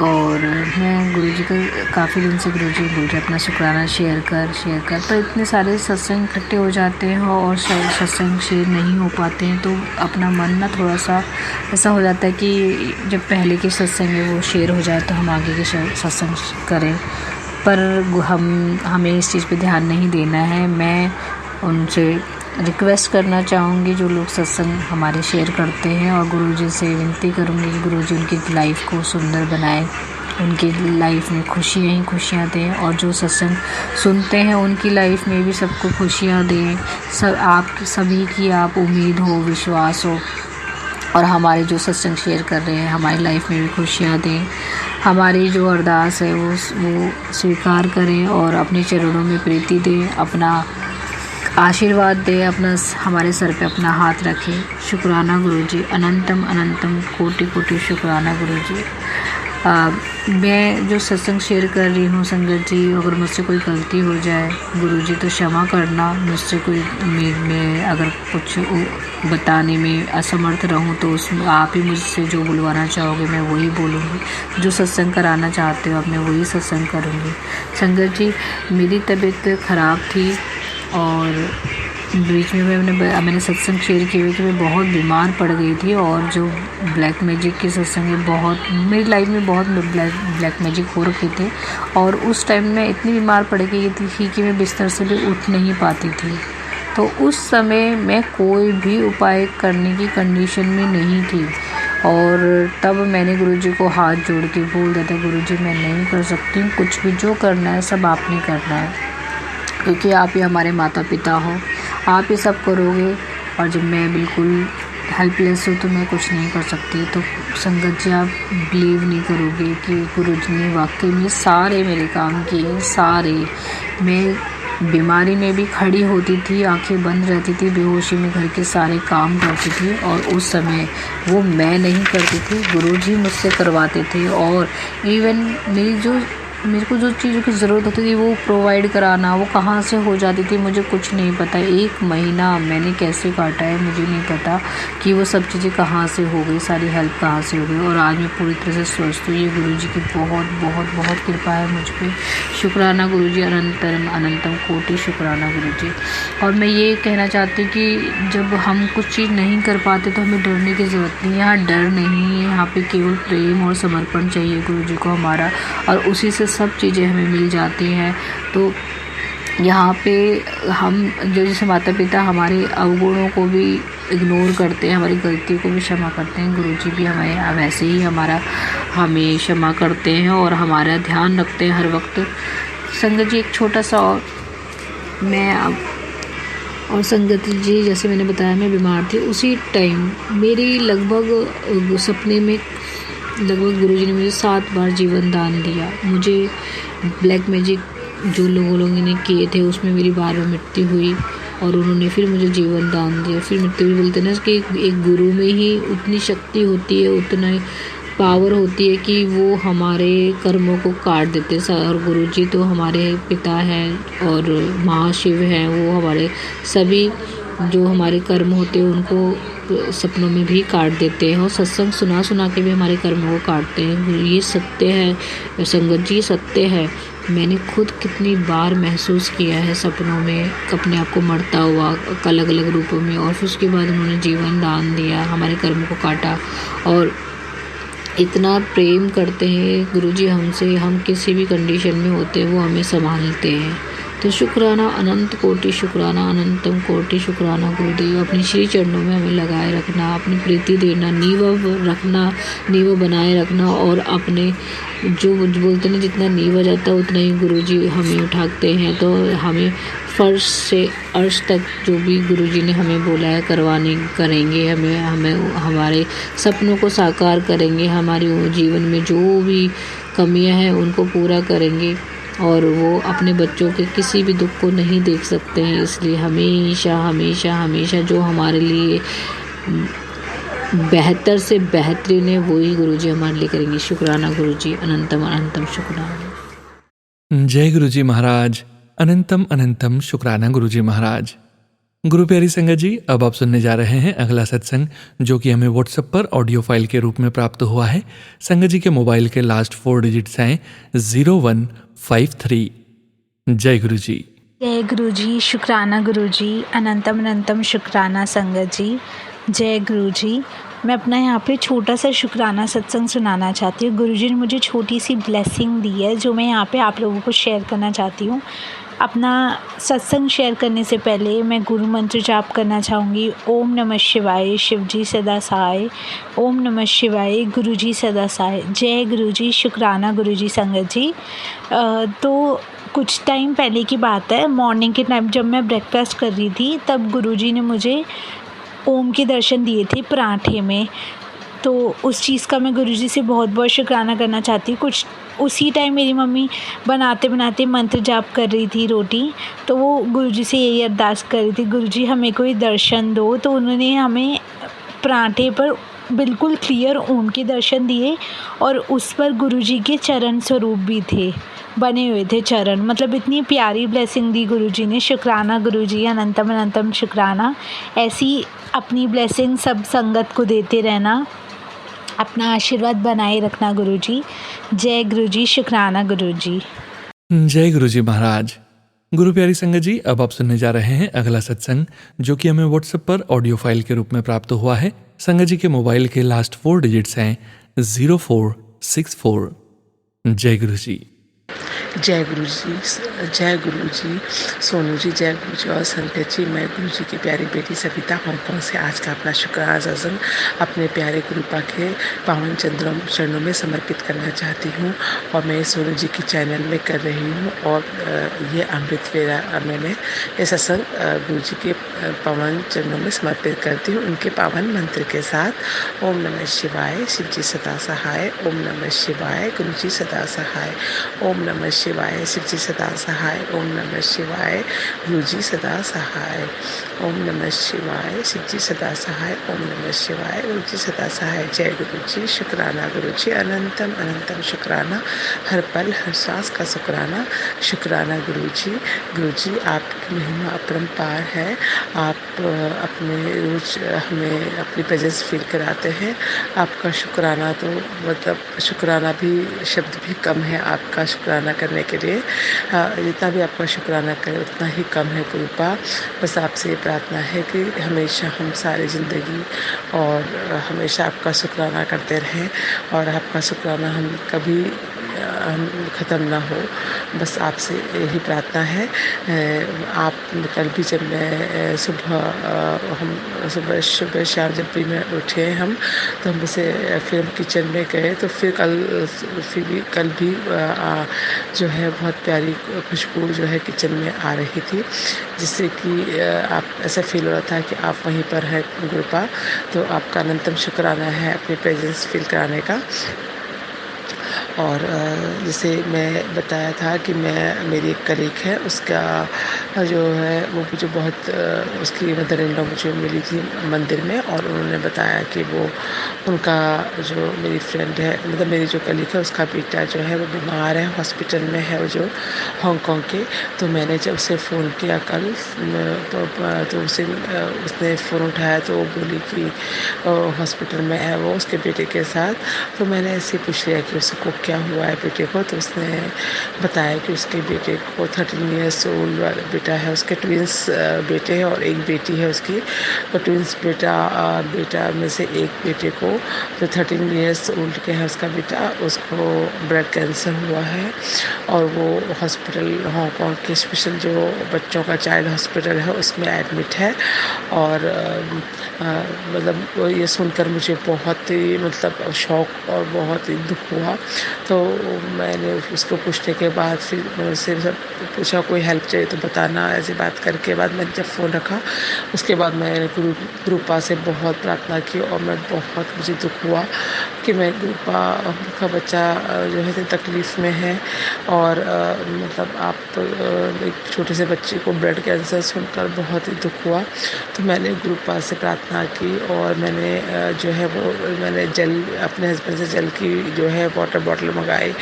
और मैं गुरु जी का काफ़ी दिन से गुरु जी बोल रहे अपना शुक्राना शेयर कर पर इतने सारे सत्संग इकट्ठे हो जाते हैं और सत्संग शेयर नहीं हो पाते हैं। तो अपना मन ना थोड़ा सा ऐसा हो जाता है कि जब पहले के सत्संग है वो शेयर हो जाए तो हम आगे के सत्संग करें, पर हमें इस चीज़ पे ध्यान नहीं देना है। मैं उनसे रिक्वेस्ट करना चाहूँगी जो लोग सत्संग हमारे शेयर करते हैं, और गुरुजी से विनती करूँगी कि गुरुजी उनकी लाइफ को सुंदर बनाए, उनकी लाइफ में खुशियाँ ही खुशियाँ दें, और जो सत्संग सुनते हैं उनकी लाइफ में भी सबको खुशियाँ दें। आप सभी की आप उम्मीद हो, विश्वास हो, और हमारे जो सत्संग शेयर कर रहे हैं हमारी लाइफ में भी खुशियाँ दें। हमारी जो अरदास है वो स्वीकार करें और अपने चरणों में प्रीति दें, अपना आशीर्वाद दें, अपना हमारे सर पे अपना हाथ रखें। शुक्राना गुरुजी, अनंतम अनंतम कोटि कोटि शुक्राना गुरुजी। मैं जो सत्संग शेयर कर रही हूँ संगत जी, अगर मुझसे कोई गलती हो जाए गुरुजी तो क्षमा करना। मुझसे कोई मैं अगर कुछ बताने में असमर्थ रहूँ तो उसमें आप ही मुझसे जो बुलवाना चाहोगे मैं वही बोलूँगी। जो सत्संग कराना चाहते हो अब मैं वही सत्संग करूँगी। संगत जी, मेरी तबीयत ख़राब थी और बीच में मैंने सत्संग शेयर किए हुए कि मैं बहुत बीमार पड़ गई थी और जो ब्लैक मैजिक के सत्संग है, बहुत मेरी लाइफ में बहुत ब्लैक मैजिक हो रखे थे और उस टाइम मैं इतनी बीमार पड़ गई थी कि मैं बिस्तर से भी उठ नहीं पाती थी। तो उस समय मैं कोई भी उपाय करने की कंडीशन में नहीं थी और तब मैंने गुरुजी को हाथ जोड़ के बोल दिया था, गुरुजी मैं नहीं कर सकती हूँ, कुछ भी जो करना है सब आपने करना है, क्योंकि आप ही हमारे माता पिता हो, आप ही सब करोगे और जब मैं बिल्कुल हेल्पलेस हूँ तो मैं कुछ नहीं कर सकती। तो संगत जी, आप बिलीव नहीं करोगे कि गुरुजी ने वाकई में सारे मेरे काम किए, सारे। मैं बीमारी में भी खड़ी होती थी, आंखें बंद रहती थी, बेहोशी में घर के सारे काम करती थी और उस समय वो मैं नहीं करती थी, गुरुजी मुझसे करवाते थे। और इवन मेरे को जो चीज़ों की ज़रूरत होती थी वो प्रोवाइड कराना, वो कहाँ से हो जाती थी मुझे कुछ नहीं पता। 1 महीना मैंने कैसे काटा है मुझे नहीं पता कि वो सब चीज़ें कहाँ से हो गई, सारी हेल्प कहाँ से हो गई और आज मैं पूरी तरह से स्वस्थ हूँ। ये गुरुजी की बहुत बहुत बहुत कृपा है मुझ पर। शुक्राना गुरुजी, अनंतम अनंतम कोटि शुक्राना गुरुजी। और मैं ये कहना चाहती हूँ कि जब हम कुछ चीज़ नहीं कर पाते तो हमें डरने की ज़रूरत नहीं है। यहाँ डर नहीं है, यहाँ पे केवल प्रेम और समर्पण चाहिए गुरुजी को हमारा, और उसी से सब चीज़ें हमें मिल जाती हैं। तो यहाँ पे हम जो जैसे माता पिता हमारे अवगुणों को भी इग्नोर करते हैं, हमारी गलतियों को भी क्षमा करते हैं, गुरुजी भी हमें वैसे ही हमें क्षमा करते हैं और हमारा ध्यान रखते हैं हर वक्त। संगत जी, एक छोटा सा और संगत जी, जैसे मैंने बताया मैं बीमार थी, उसी टाइम मेरी लगभग सपने में गुरुजी ने मुझे 7 बार जीवन दान दिया। मुझे ब्लैक मैजिक जो लोगों ने किए थे उसमें मेरी बार मृत्यु हुई और उन्होंने फिर मुझे जीवन दान दिया। फिर मृत्यु भी बोलते हैं ना कि एक गुरु में ही उतनी शक्ति होती है, उतना पावर होती है कि वो हमारे कर्मों को काट देते हैं। और गुरुजी तो हमारे पिता हैं और महाशिव हैं, वो हमारे सभी जो हमारे कर्म होते हैं उनको सपनों में भी काट देते हैं और सत्संग सुना के भी हमारे कर्मों को काटते हैं। ये सत्य है संगत जी, सत्य है। मैंने खुद कितनी बार महसूस किया है सपनों में अपने आप को मरता हुआ अलग अलग रूपों में, और फिर उसके बाद उन्होंने जीवन दान दिया, हमारे कर्मों को काटा। और इतना प्रेम करते हैं गुरुजी हमसे, हम किसी भी कंडीशन में होते हैं वो हमें संभालते हैं। तो शुक्राना, अनंत कोटि शुक्राना, अनंतम कोटि शुक्राना गुरुदेव। अपने श्री चरणों में हमें लगाए रखना, अपनी प्रीति देना, नींव बनाए रखना और अपने जो बोलते हैं जितना नींव जाता है उतना ही गुरुजी हमें उठाते हैं। तो हमें फर्श से अर्श तक जो भी गुरुजी ने हमें बोला है करेंगे, हमें हमारे सपनों को साकार करेंगे, हमारे जीवन में जो भी कमियां हैं उनको पूरा करेंगे और वो अपने बच्चों के किसी भी दुख को नहीं देख सकते हैं। इसलिए हमेशा हमेशा हमेशा जो हमारे लिए बेहतर से बेहतरीन है वही गुरुजी हमारे लिए करेंगे। शुक्राना गुरुजी, अनंतम अनंतम शुक्राना। जय गुरुजी महाराज, अनंतम अनंतम शुक्राना गुरुजी महाराज। गुरु प्यारी संगत जी, अब आप सुनने जा रहे हैं अगला सत्संग जो कि हमें व्हाट्सएप पर ऑडियो फाइल के रूप में प्राप्त हुआ है। संगत जी के मोबाइल के लास्ट 4 डिजिट्स हैं 0153। जय गुरु जी। जय गुरु जी, शुक्राना गुरु जी, अनंतम अनंतम शुक्राना संगत जी। जय गुरु जी। मैं अपना यहाँ पे छोटा सा शुक्राना सत्संग सुनाना चाहती हूँ। गुरुजी ने मुझे छोटी सी ब्लेसिंग दी है जो मैं यहाँ पे आप लोगों को शेयर करना चाहती हूँ। अपना सत्संग शेयर करने से पहले मैं गुरु मंत्र जाप करना चाहूँगी। ओम नमः शिवाय, शिवजी सदा सहाय। ओम नमः शिवाय, गुरुजी सदा सहाय। जय गुरु जी, शुक्राना गुरु जी। संगत जी, तो कुछ टाइम पहले की बात है, मॉर्निंग के टाइम जब मैं ब्रेकफास्ट कर रही थी तब गुरुजी ने मुझे ओम के दर्शन दिए थे पराठे में। तो उस चीज़ का मैं गुरुजी से बहुत बहुत शुक्राना करना चाहती हूँ। कुछ उसी टाइम मेरी मम्मी बनाते बनाते मंत्र जाप कर रही थी रोटी, तो वो गुरुजी से यही अरदास कर रही थी, गुरुजी हमें कोई दर्शन दो। तो उन्होंने हमें पराठे पर बिल्कुल क्लियर ओम के दर्शन दिए और उस पर गुरुजी के चरण स्वरूप भी थे, बने हुए थे चरण। मतलब इतनी प्यारी ब्लेसिंग दी गुरुजी ने। शुक्राना गुरुजी, अनंतम अनंतम शुक्राना। ऐसी अपनी ब्लेसिंग सब संगत को देते रहना, अपना आशीर्वाद बनाए रखना गुरुजी। जय गुरुजी, शुक्राना गुरुजी। जय गुरुजी महाराज। गुरु प्यारी संगत जी, अब आप सुनने जा रहे हैं अगला सत्संग, जो कि हमें व्हाट्सएप पर ऑडियो फाइल के रूप में प्राप्त हुआ है। संगत जी के मोबाइल के लास्ट 4 डिजिट्स हैं 0464। जय गुरु जी। जय गुरु जी, जय गुरु जी, सोनू जी, जय गुरु जी और संगत जी। मैं गुरु जी की प्यारी बेटी सविता हांगकांग से आज का अपना शुक्राना सत्संग अपने प्यारे गुरुपा के पावन चरणों में समर्पित करना चाहती हूँ और मैं सोनू जी की चैनल में कर रही हूँ। और ये अमृत वेला मैंने ये सत्संग गुरु जी के पावन चरणों में समर्पित करती हूँ, उनके पावन मंत्र के साथ। ओम नमः शिवाय, शिव जी सदा सहाय। ओम नमः शिवाय, गुरु जी सदा सहाय। ओम नमः शिवाय, शिव जी सदा सहाय। ओम नमः शिवाय, गुरु जी सदा सहाय। ओम नमः शिवाय, शिव जी सदा सहाय। ओम नमः शिवाय, गुरु जी सदा सहाय। जय गुरु जी, शुक्राना गुरु जी, अनंतम अनंतम शुक्राना, हर पल हर सांस का शुक्राना। शुक्राना गुरु जी। गुरु जी, आपकी महिमा अपरंपार है। आप अपने रोज हमें अपनी प्रेजेंस फील कराते हैं। आपका शुक्राना तो मतलब शुक्राना भी शब्द भी कम है आपका शुक्राना करने के लिए। जितना भी आपका शुक्राना करें उतना ही कम है गुरुपा। बस आपसे ये प्रार्थना है कि हमेशा हम सारी ज़िंदगी और हमेशा आपका शुक्राना करते रहें और आपका शुक्राना हम कभी हम ख़त्म ना हो। बस आपसे यही प्रार्थना है। आप कल भी जब मैं सुबह शाम जब भी मैं उठे हम तो हम उसे फिर हम किचन में गए तो फिर कल भी जो है बहुत प्यारी खुशबू जो है किचन में आ रही थी, जिससे कि आप ऐसा फील हो रहा था कि आप वहीं पर हैं गुरुपा। तो आपका अनंतम शुक्राना है अपनी प्रेजेंस फील कराने का। और जैसे मैं बताया था कि मेरी एक कलीग है, उसका जो है वो मुझे बहुत उसकी मदर इन लॉ मुझे मिली थी मंदिर में और उन्होंने बताया कि वो उनका जो मेरी फ्रेंड है मतलब मेरी जो कलीग है उसका बेटा जो है वो बीमार है, हॉस्पिटल में है वो जो हांगकांग के। तो मैंने जब उसे फ़ोन किया कल तो उसने फ़ोन उठाया तो वो बोली कि हॉस्पिटल में है वो उसके बेटे के साथ। तो मैंने ऐसे पूछ लिया कि उसको क्या हुआ है बेटे को, तो उसने बताया कि उसके बेटे को 13 ईयर्स ओल्ड वाला बेटा है, उसके ट्विंस बेटे हैं और एक बेटी है उसकी। तो ट्विंस बेटा में से एक बेटे को जो 13 ईयर्स ओल्ड के है उसका बेटा, उसको ब्लड कैंसर हुआ है और वो हॉस्पिटल हांगकांग के स्पेशल जो बच्चों का चाइल्ड हॉस्पिटल है उसमें एडमिट है। और मतलब ये सुनकर मुझे बहुत ही मतलब शौक और बहुत ही दुख हुआ। तो मैंने उसको पूछने के बाद फिर मैं उससे सब पूछा कोई हेल्प चाहिए तो बताना, ऐसी बात करके बाद मैंने जब फ़ोन रखा उसके बाद मैंने गुरुपा से बहुत प्रार्थना की और मुझे दुख हुआ कि मैं गुरुपा का बच्चा जो है तकलीफ़ में है। और मतलब आप एक छोटे से बच्चे को ब्लड कैंसर सुनकर बहुत ही दुख हुआ। तो मैंने गुरुपा से प्रार्थना की और मैंने जो है वो मैंने जल अपने हस्बैंड से जल की जो है वाटर बॉटल मंगाई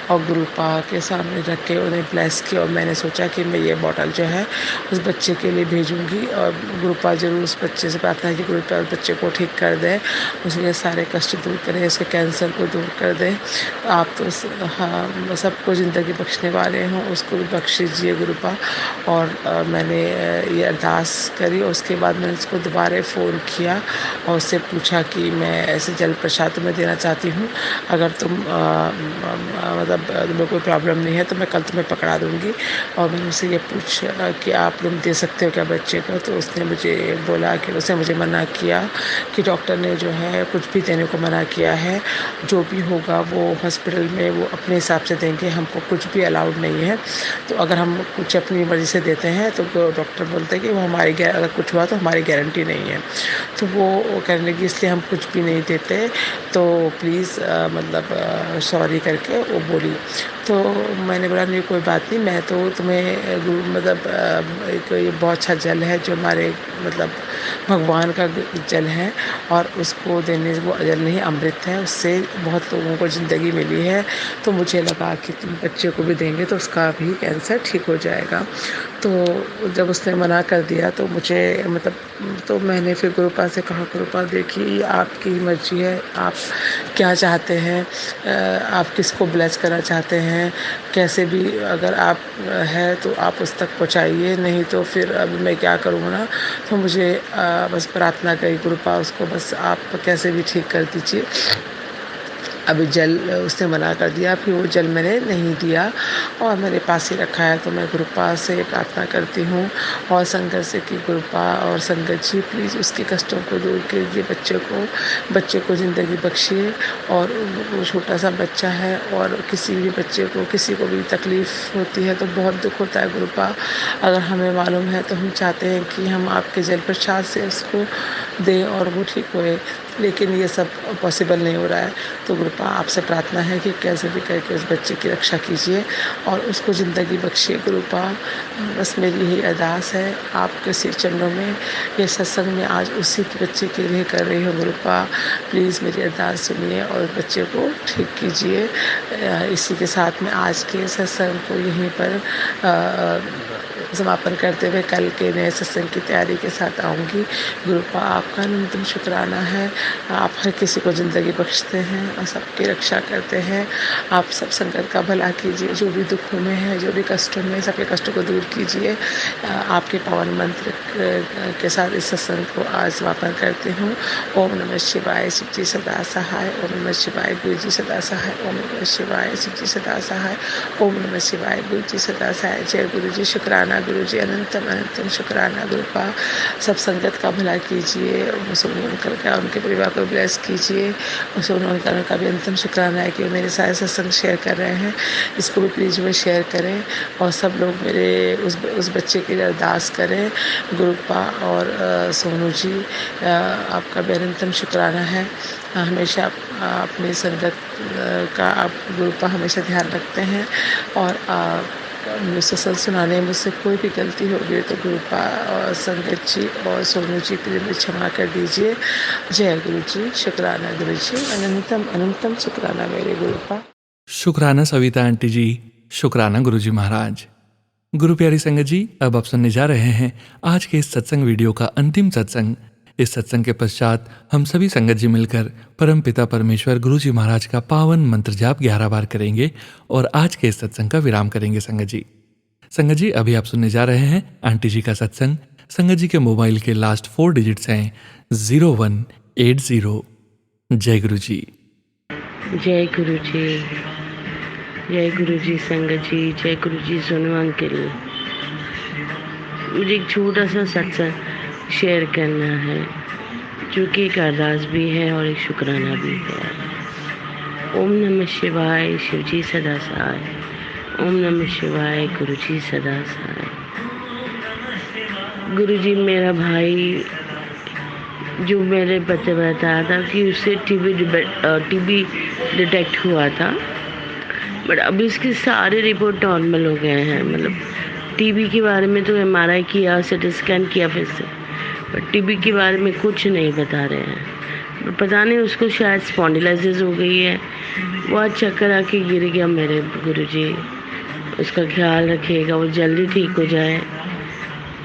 और गुरुपा के सामने रख के उन्हें ब्लेस किया। और मैंने सोचा कि मैं ये बॉटल जो है उस बच्चे के लिए भेजूंगी और गुरुपा ज़रूर उस बच्चे से प्रार्थना की गुरुपा उस बच्चे को ठीक कर दें, उसके सारे कष्ट दूर करें, उसके कैंसर को दूर कर दें। आप तो हाँ सबको ज़िंदगी बख्शने वाले हों, उसको भी बख्श दीजिए गुरुपा। और मैंने ये अरदास करी और उसके बाद मैंने उसको दोबारा फ़ोन किया और उससे पूछा कि मैं ऐसे जल प्रसाद तुम्हें देना चाहती हूँ, अगर तुम मतलब तुम्हें कोई प्रॉब्लम नहीं है तो मैं कल तुम्हें पकड़ा दूँगी। और मैंने उससे ये पूछा कि आप तुम दे सकते हो क्या बच्चे को, तो उसने मुझे बोला कि उसने मुझे मना किया कि डॉक्टर ने जो है कुछ भी देने को मना किया है, जो भी होगा वो हॉस्पिटल में वो अपने हिसाब से देंगे, हमको कुछ भी अलाउड नहीं है। तो अगर हम कुछ अपनी मर्ज़ी से देते हैं तो डॉक्टर बोलते हैं कि वो हमारी अगर कुछ हुआ तो हमारी गारंटी नहीं है, तो वो कहने लगी इसलिए हम कुछ भी नहीं देते, तो प्लीज़ मतलब सॉरी करके वो बोली। तो मैंने बोला नहीं कोई बात नहीं, मैं तो तुम्हें मतलब एक ये बहुत अच्छा जल है जो हमारे मतलब भगवान का जल है और उसको देने वो जल नहीं अमृत है, उससे बहुत लोगों को ज़िंदगी मिली है, तो मुझे लगा कि तुम बच्चे को भी देंगे तो उसका भी कैंसर ठीक हो जाएगा। तो जब उसने मना कर दिया तो मुझे मतलब तो मैंने फिर गुरुपा से कहा गुरुपा देखिए आपकी मर्जी है, आप क्या चाहते हैं, आप किसको ब्लेस करना चाहते हैं, कैसे भी अगर आप है तो आप उस तक पहुंचाइए, नहीं तो फिर अब मैं क्या करूँ ना। तो मुझे बस प्रार्थना करी गुरुपा उसको बस आप कैसे भी ठीक कर दीजिए। अभी जल उसने मना कर दिया, फिर वो जल मैंने नहीं दिया और मेरे पास ही रखा है। तो मैं गुरुपा से प्रार्थना करती हूँ और संगत से कि गुरुपा और संगत जी प्लीज़ उसके कष्टों को दूर कीजिए, बच्चे को ज़िंदगी बख्शिए। और वो छोटा सा बच्चा है और किसी भी बच्चे को किसी को भी तकलीफ़ होती है तो बहुत दुख होता है गुरुपा, अगर हमें मालूम है तो हम चाहते हैं कि हम आपके जल प्रसाद से उसको दें और वो ठीक होए, लेकिन ये सब पॉसिबल नहीं हो रहा है। तो गुरुपा आपसे प्रार्थना है कि कैसे भी करके उस बच्चे की रक्षा कीजिए और उसको ज़िंदगी बख्शिए गुरुपा, बस मेरी यही अरदास है आपके श्री चरणों में। ये सत्संग में आज उसी के बच्चे के लिए कर रही हूँ गुरुपा, प्लीज़ मेरी अरदास सुनिए और बच्चे को ठीक कीजिए। इसी के साथ में आज के सत्संग को यहीं पर समापन करते हुए कल के नए सत्संग की तैयारी के साथ आऊँगी। गुरुपा आपका न्यूनतम शुक्राना है, आप हर किसी को ज़िंदगी बख्शते हैं और सबकी रक्षा करते हैं। आप सब संगत का भला कीजिए, जो भी दुखों में है, जो भी कष्टों में, सबके कष्टों को दूर कीजिए। आपके पावन मंत्र के साथ इस सत्संग को आज समापन करती हूँ। ओम नमः शिवाय, शिव जी सदा सहाय। ओम नमः शिवाय, गुरु जी सदा सहाय। ओम नमः शिवाय, शिव जी सदा सहाय। ओम नमः शिवाय, गुरु जी सदा सहाय। जय गुरु जी, शुक्राना गुरु जी, अनंतम अनंतम शुक्राना गुरुपा। सब संगत का भला कीजिए, सोनू अंकल का उनके परिवार को ब्लेस कीजिए। और सोनू अंकल का भी अंतिम शुक्राना है कि वो मेरे सारे सत्संग शेयर कर रहे हैं, इसको भी प्लीज़ वो शेयर करें और सब लोग मेरे उस बच्चे के लिए अरदास करें गुरुपा। और सोनू जी आपका भी अनंतम शुक्राना है, हमेशा अपनी संगत का आप गुरुपा हमेशा ध्यान रखते हैं। और मुझे सत्संग सुनाने में मुझसे कोई भी गलती हो गई तो गुरुपा और संगत जी और सोनू जी प्लीज़ मुझे क्षमा कर दीजिए। जय गुरु जी, शुक्राना गुरु जी, अनंतम अनंतम शुक्राना मेरे गुरुपा। शुक्राना सविता आंटी जी, शुक्राना गुरुजी महाराज। गुरु प्यारी संगत जी, अब आप सुनने जा रहे हैं आज के इस सत्संग वीडियो का अंतिम सत्संग। इस सत्संग के पश्चात हम सभी संगत जी मिलकर परम पिता परमेश्वर गुरुजी महाराज का पावन मंत्र जाप 11 बार करेंगे और आज के इस सत्संग का विराम करेंगे संगत जी। संगत जी, अभी आप सुनने जा रहे हैं आंटी जी का सत्संग। संगत जी के मोबाइल के लास्ट 4 डिजिट्स हैं 0180। जय गुरु जी। जय गुरु जी, जय गुरु जी संगत जी, जय गुरु जी सोनू अंकल। मुझे एक छोटा सा सत्संग शेयर करना है जो कि एक अरदास भी है और एक शुक्राना भी है। ओम नमः शिवाय, शिव जी सदा सहाय। ओम नमः शिवाय, गुरु जी सदा सहाय। गुरु जी, मेरा भाई जो मेरे बच्चे बताया था कि उससे टीबी डिटेक्ट हुआ था, बट अभी इसके सारे रिपोर्ट नॉर्मल हो गए हैं। मतलब टीबी के बारे में तो MRI किया, CT स्कैन किया फिर से, बट टीबी के बारे में कुछ नहीं बता रहे हैं। पता नहीं उसको शायद स्पॉन्डिलाइसिस हो गई है, वो आज चक्कर आके गिर गया। मेरे गुरुजी उसका ख्याल रखिएगा, वो जल्दी ठीक हो जाए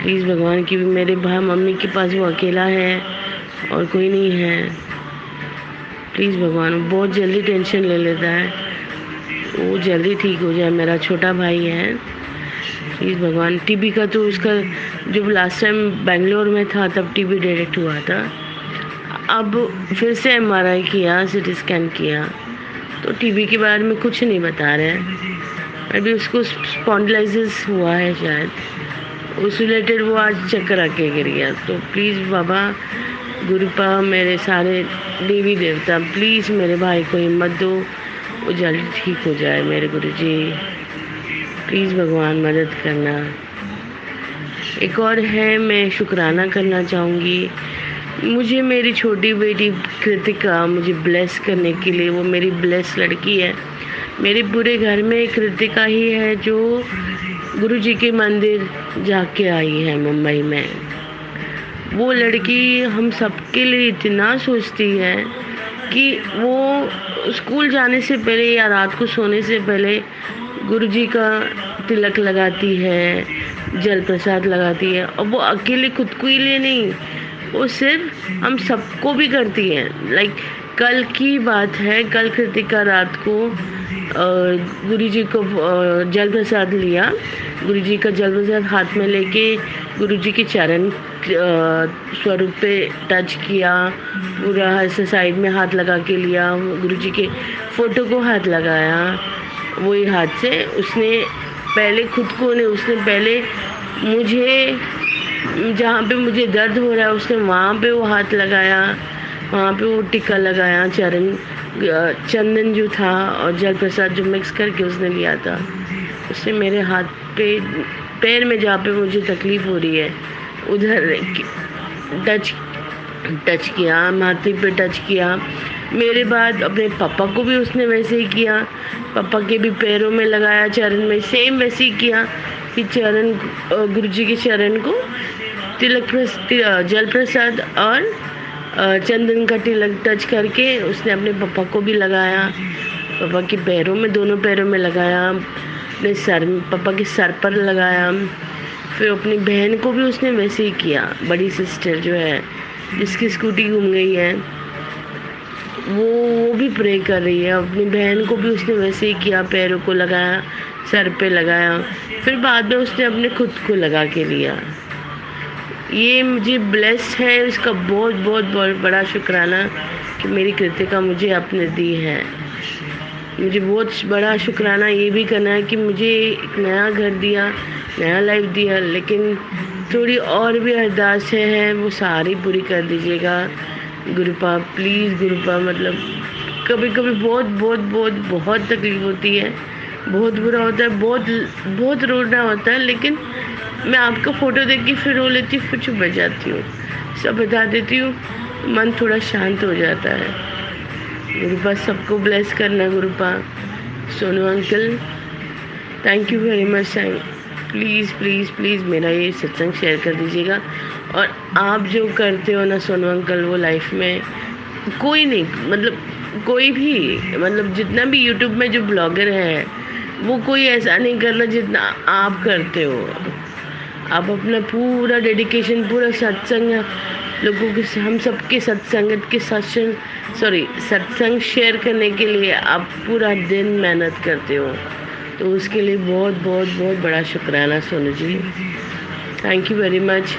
प्लीज़ भगवान की भी। मेरे भाई मम्मी के पास वो अकेला है और कोई नहीं है, प्लीज़ भगवान। वो बहुत जल्दी टेंशन ले लेता है, वो जल्दी ठीक हो जाए। मेरा छोटा भाई है, प्लीज़ भगवान। टीबी का तो उसका जब लास्ट टाइम बेंगलोर में था तब टीबी डिटेक्ट हुआ था, अब फिर से MRI किया, CT स्कैन किया तो टीबी के बारे में कुछ नहीं बता रहे हैं। अभी उसको स्पॉन्डिलाइसिस हुआ है शायद, उस रिलेटेड वो आज चक्कर आके गिर गया। तो प्लीज़ बाबा गुरुपा, मेरे सारे देवी देवता, प्लीज़ मेरे भाई को हिम्मत दो, वो जल्दी ठीक हो जाए। मेरे गुरुजी प्लीज़ भगवान मदद करना, एक और है, मैं शुक्राना करना चाहूँगी। मुझे मेरी छोटी बेटी कृतिका मुझे ब्लेस करने के लिए, वो मेरी ब्लेस लड़की है। मेरे पूरे घर में कृतिका ही है जो गुरुजी के मंदिर जाके आई है मुंबई में। वो लड़की हम सबके लिए इतना सोचती है कि वो स्कूल जाने से पहले या रात को सोने से पहले गुरुजी का तिलक लगाती है, जल प्रसाद लगाती है। और वो अकेले खुद को ही लिए नहीं, वो सिर्फ हम सबको भी करती है। लाइक कल की बात है, कल कृतिका रात को गुरुजी को जल प्रसाद लिया। गुरुजी का जल प्रसाद हाथ में लेके गुरुजी के चरण स्वरूप पे टच किया, पूरा ऐसे साइड में हाथ लगा के लिया। गुरुजी के फोटो को हाथ लगाया, वही हाथ से उसने पहले खुद को नहीं, उसने पहले मुझे जहाँ पे मुझे दर्द हो रहा है उसने वहाँ पे वो हाथ लगाया, वहाँ पे वो टिक्का लगाया, चंदन जो था और जल प्रसाद जो मिक्स करके उसने लिया था, उसने मेरे हाथ पे पैर में जहाँ पे मुझे तकलीफ़ हो रही है उधर टच किया, माथे पे टच किया। मेरे बाद अपने पापा को भी उसने वैसे ही किया, पापा के भी पैरों में लगाया, चरण में सेम वैसे ही किया कि चरण गुरुजी के चरण को जल प्रसाद और चंदन का तिलक टच करके उसने अपने पापा को भी लगाया, पापा के पैरों में, दोनों पैरों में लगाया, अपने सर में, पापा के सर पर लगाया। फिर अपनी बहन को भी उसने वैसे ही किया। बड़ी सिस्टर जो है जिसकी स्कूटी घूम गई है वो भी प्रे कर रही है, अपनी बहन को भी उसने वैसे ही किया, पैरों को लगाया, सर पे लगाया। फिर बाद में उसने अपने खुद को लगा के लिया। ये मुझे ब्लेस है, उसका बहुत बहुत बहुत बड़ा शुक्राना कि मेरी कृतिका मुझे आपने दी है। मुझे बहुत बड़ा शुक्राना ये भी करना है कि मुझे एक नया घर दिया, नया लाइफ दिया, लेकिन थोड़ी और भी अरदास है वो सारी पूरी कर दीजिएगा गुरुपा, प्लीज़ गुरुपा। मतलब कभी कभी बहुत बहुत बहुत बहुत तकलीफ़ होती है, बहुत बुरा होता है, बहुत रोना होता है, लेकिन मैं आपका फ़ोटो देख के फिर रो लेती हूँ, फिर चुप बैठ जाती हूँ, सब बता देती हूँ, मन थोड़ा शांत हो जाता है। गुरुपा सबको ब्लेस करना Gurupa. Sonu uncle thank you very much. Please please please मेरा ये सत्संग शेयर कर दीजिएगा। और आप जो करते हो ना सोनू अंकल, वो लाइफ में कोई नहीं, मतलब कोई भी, मतलब जितना भी यूट्यूब में जो ब्लॉगर है वो कोई ऐसा नहीं करना जितना आप करते हो। आप अपना पूरा डेडिकेशन, पूरा सत्संग लोगों के, हम सबके सत्संगत के सत्संग शेयर करने के लिए आप पूरा दिन मेहनत करते हो, तो उसके लिए बहुत बहुत बहुत बड़ा शुक्राना Sonu ji. Thank you very much.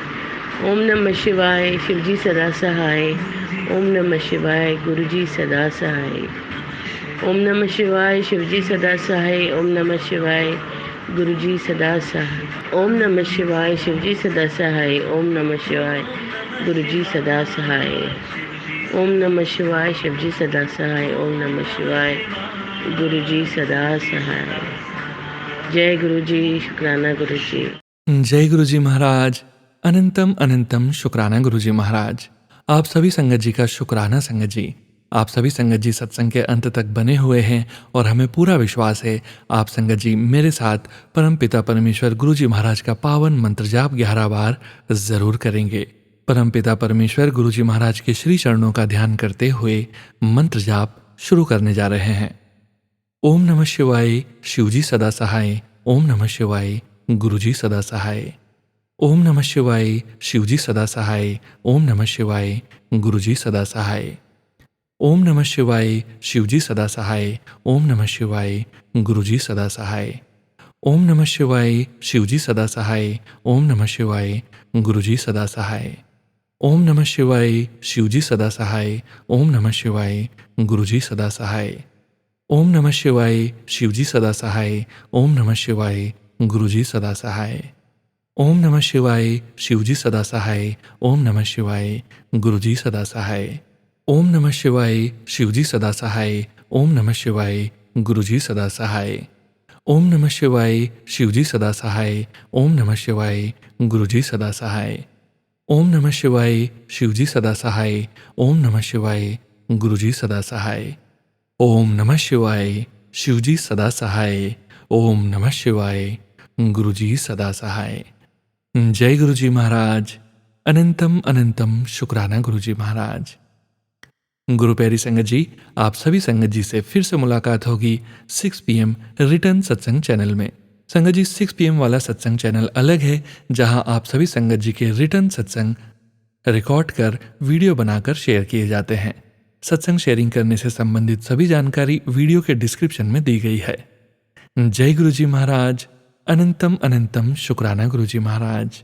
ओम नमः शिवाय, शिवजी सदा सहाय। ओम नमः शिवाय, गुरुजी सदा सहाय। ओम नमः शिवाय, शिवजी सदा सहाय। ओम नमः शिवाय, गुरुजी सदा सहाय। ओम नमः शिवाय, शिवजी सदा सहाय। ओम नमः शिवाय, गुरुजी सदा सहाय। ओम नमः शिवाय, शिवजी सदा सहाय। ओम नमः शिवाय, गुरुजी सदा सहाय। जय गुरुजी, शुक्राना गुरुजी। जय गुरुजी महाराज। अनंतम अनंतम शुक्राना गुरुजी महाराज। आप सभी संगत जी का शुक्राना संगत जी। आप सभी संगत जी सत्संग के अंत तक बने हुए हैं और हमें पूरा विश्वास है आप संगत जी मेरे साथ परमपिता परमेश्वर गुरुजी महाराज का पावन मंत्र जाप 11 बार जरूर करेंगे। परमपिता परमेश्वर गुरुजी महाराज के श्री चरणों का ध्यान करते हुए मंत्र जाप शुरू करने जा रहे हैं। ओम नमः शिवाय, शिवजी सदा सहाय। ओम नमः शिवाय, गुरुजी सदा सहाय। ओम नमः शिवाय, शिवजी सदा सहाय। ओम नमः शिवाय, गुरुजी सदा सहाय। ओम नमः शिवाय, शिवजी सदा सहाय। ओम नमः शिवाय, गुरुजी सदा सहाय। ओम नमः शिवाय, शिवजी सदा सहाय। ओम नमः शिवाय, गुरुजी सदा सहाय। ओम नमः शिवाय, शिवजी सदा सहाय। ओम नमः शिवाय, गुरुजी सदा सहाय। ओम नमः शिवाय, शिवजी सदा सहाय। ओम नमः शिवाय, गुरुजी सदा सहाय। ओम नमः शिवाय, शिवजी सदा सहाय। ओम नमः शिवाय, गुरुजी सदा सहाय। ओम नमः शिवाय, शिवजी सदा सहाय। ओम नमः शिवाय, गुरुजी सदा सहाय। ओम नमः शिवाय शिवजी सदा सहाय। ओम नमः शिवाय गुरुजी सदा सहाय। ओम नमः शिवाय शिवजी सदा सहाय। ओम नमः शिवाय गुरुजी सदा सहाय। ओम नमः शिवाय शिवजी सदा सहाय। ओम नमः शिवाय गुरुजी सदा सहाय। जय गुरुजी महाराज। अनंतम अनंतम शुक्राना गुरुजी महाराज। गुरु प्यारी संगत जी, आप सभी संगत जी से फिर से मुलाकात होगी 6 PM रिटर्न सत्संग चैनल में। संगत जी, 6 PM वाला सत्संग चैनल अलग है, जहां आप सभी संगत जी के रिटर्न सत्संग रिकॉर्ड कर वीडियो बनाकर शेयर किए जाते हैं। सत्संग शेयरिंग करने से संबंधित सभी जानकारी वीडियो के डिस्क्रिप्शन में दी गई है। जय गुरुजी महाराज। अनंतम अनंतम शुक्राना गुरुजी महाराज।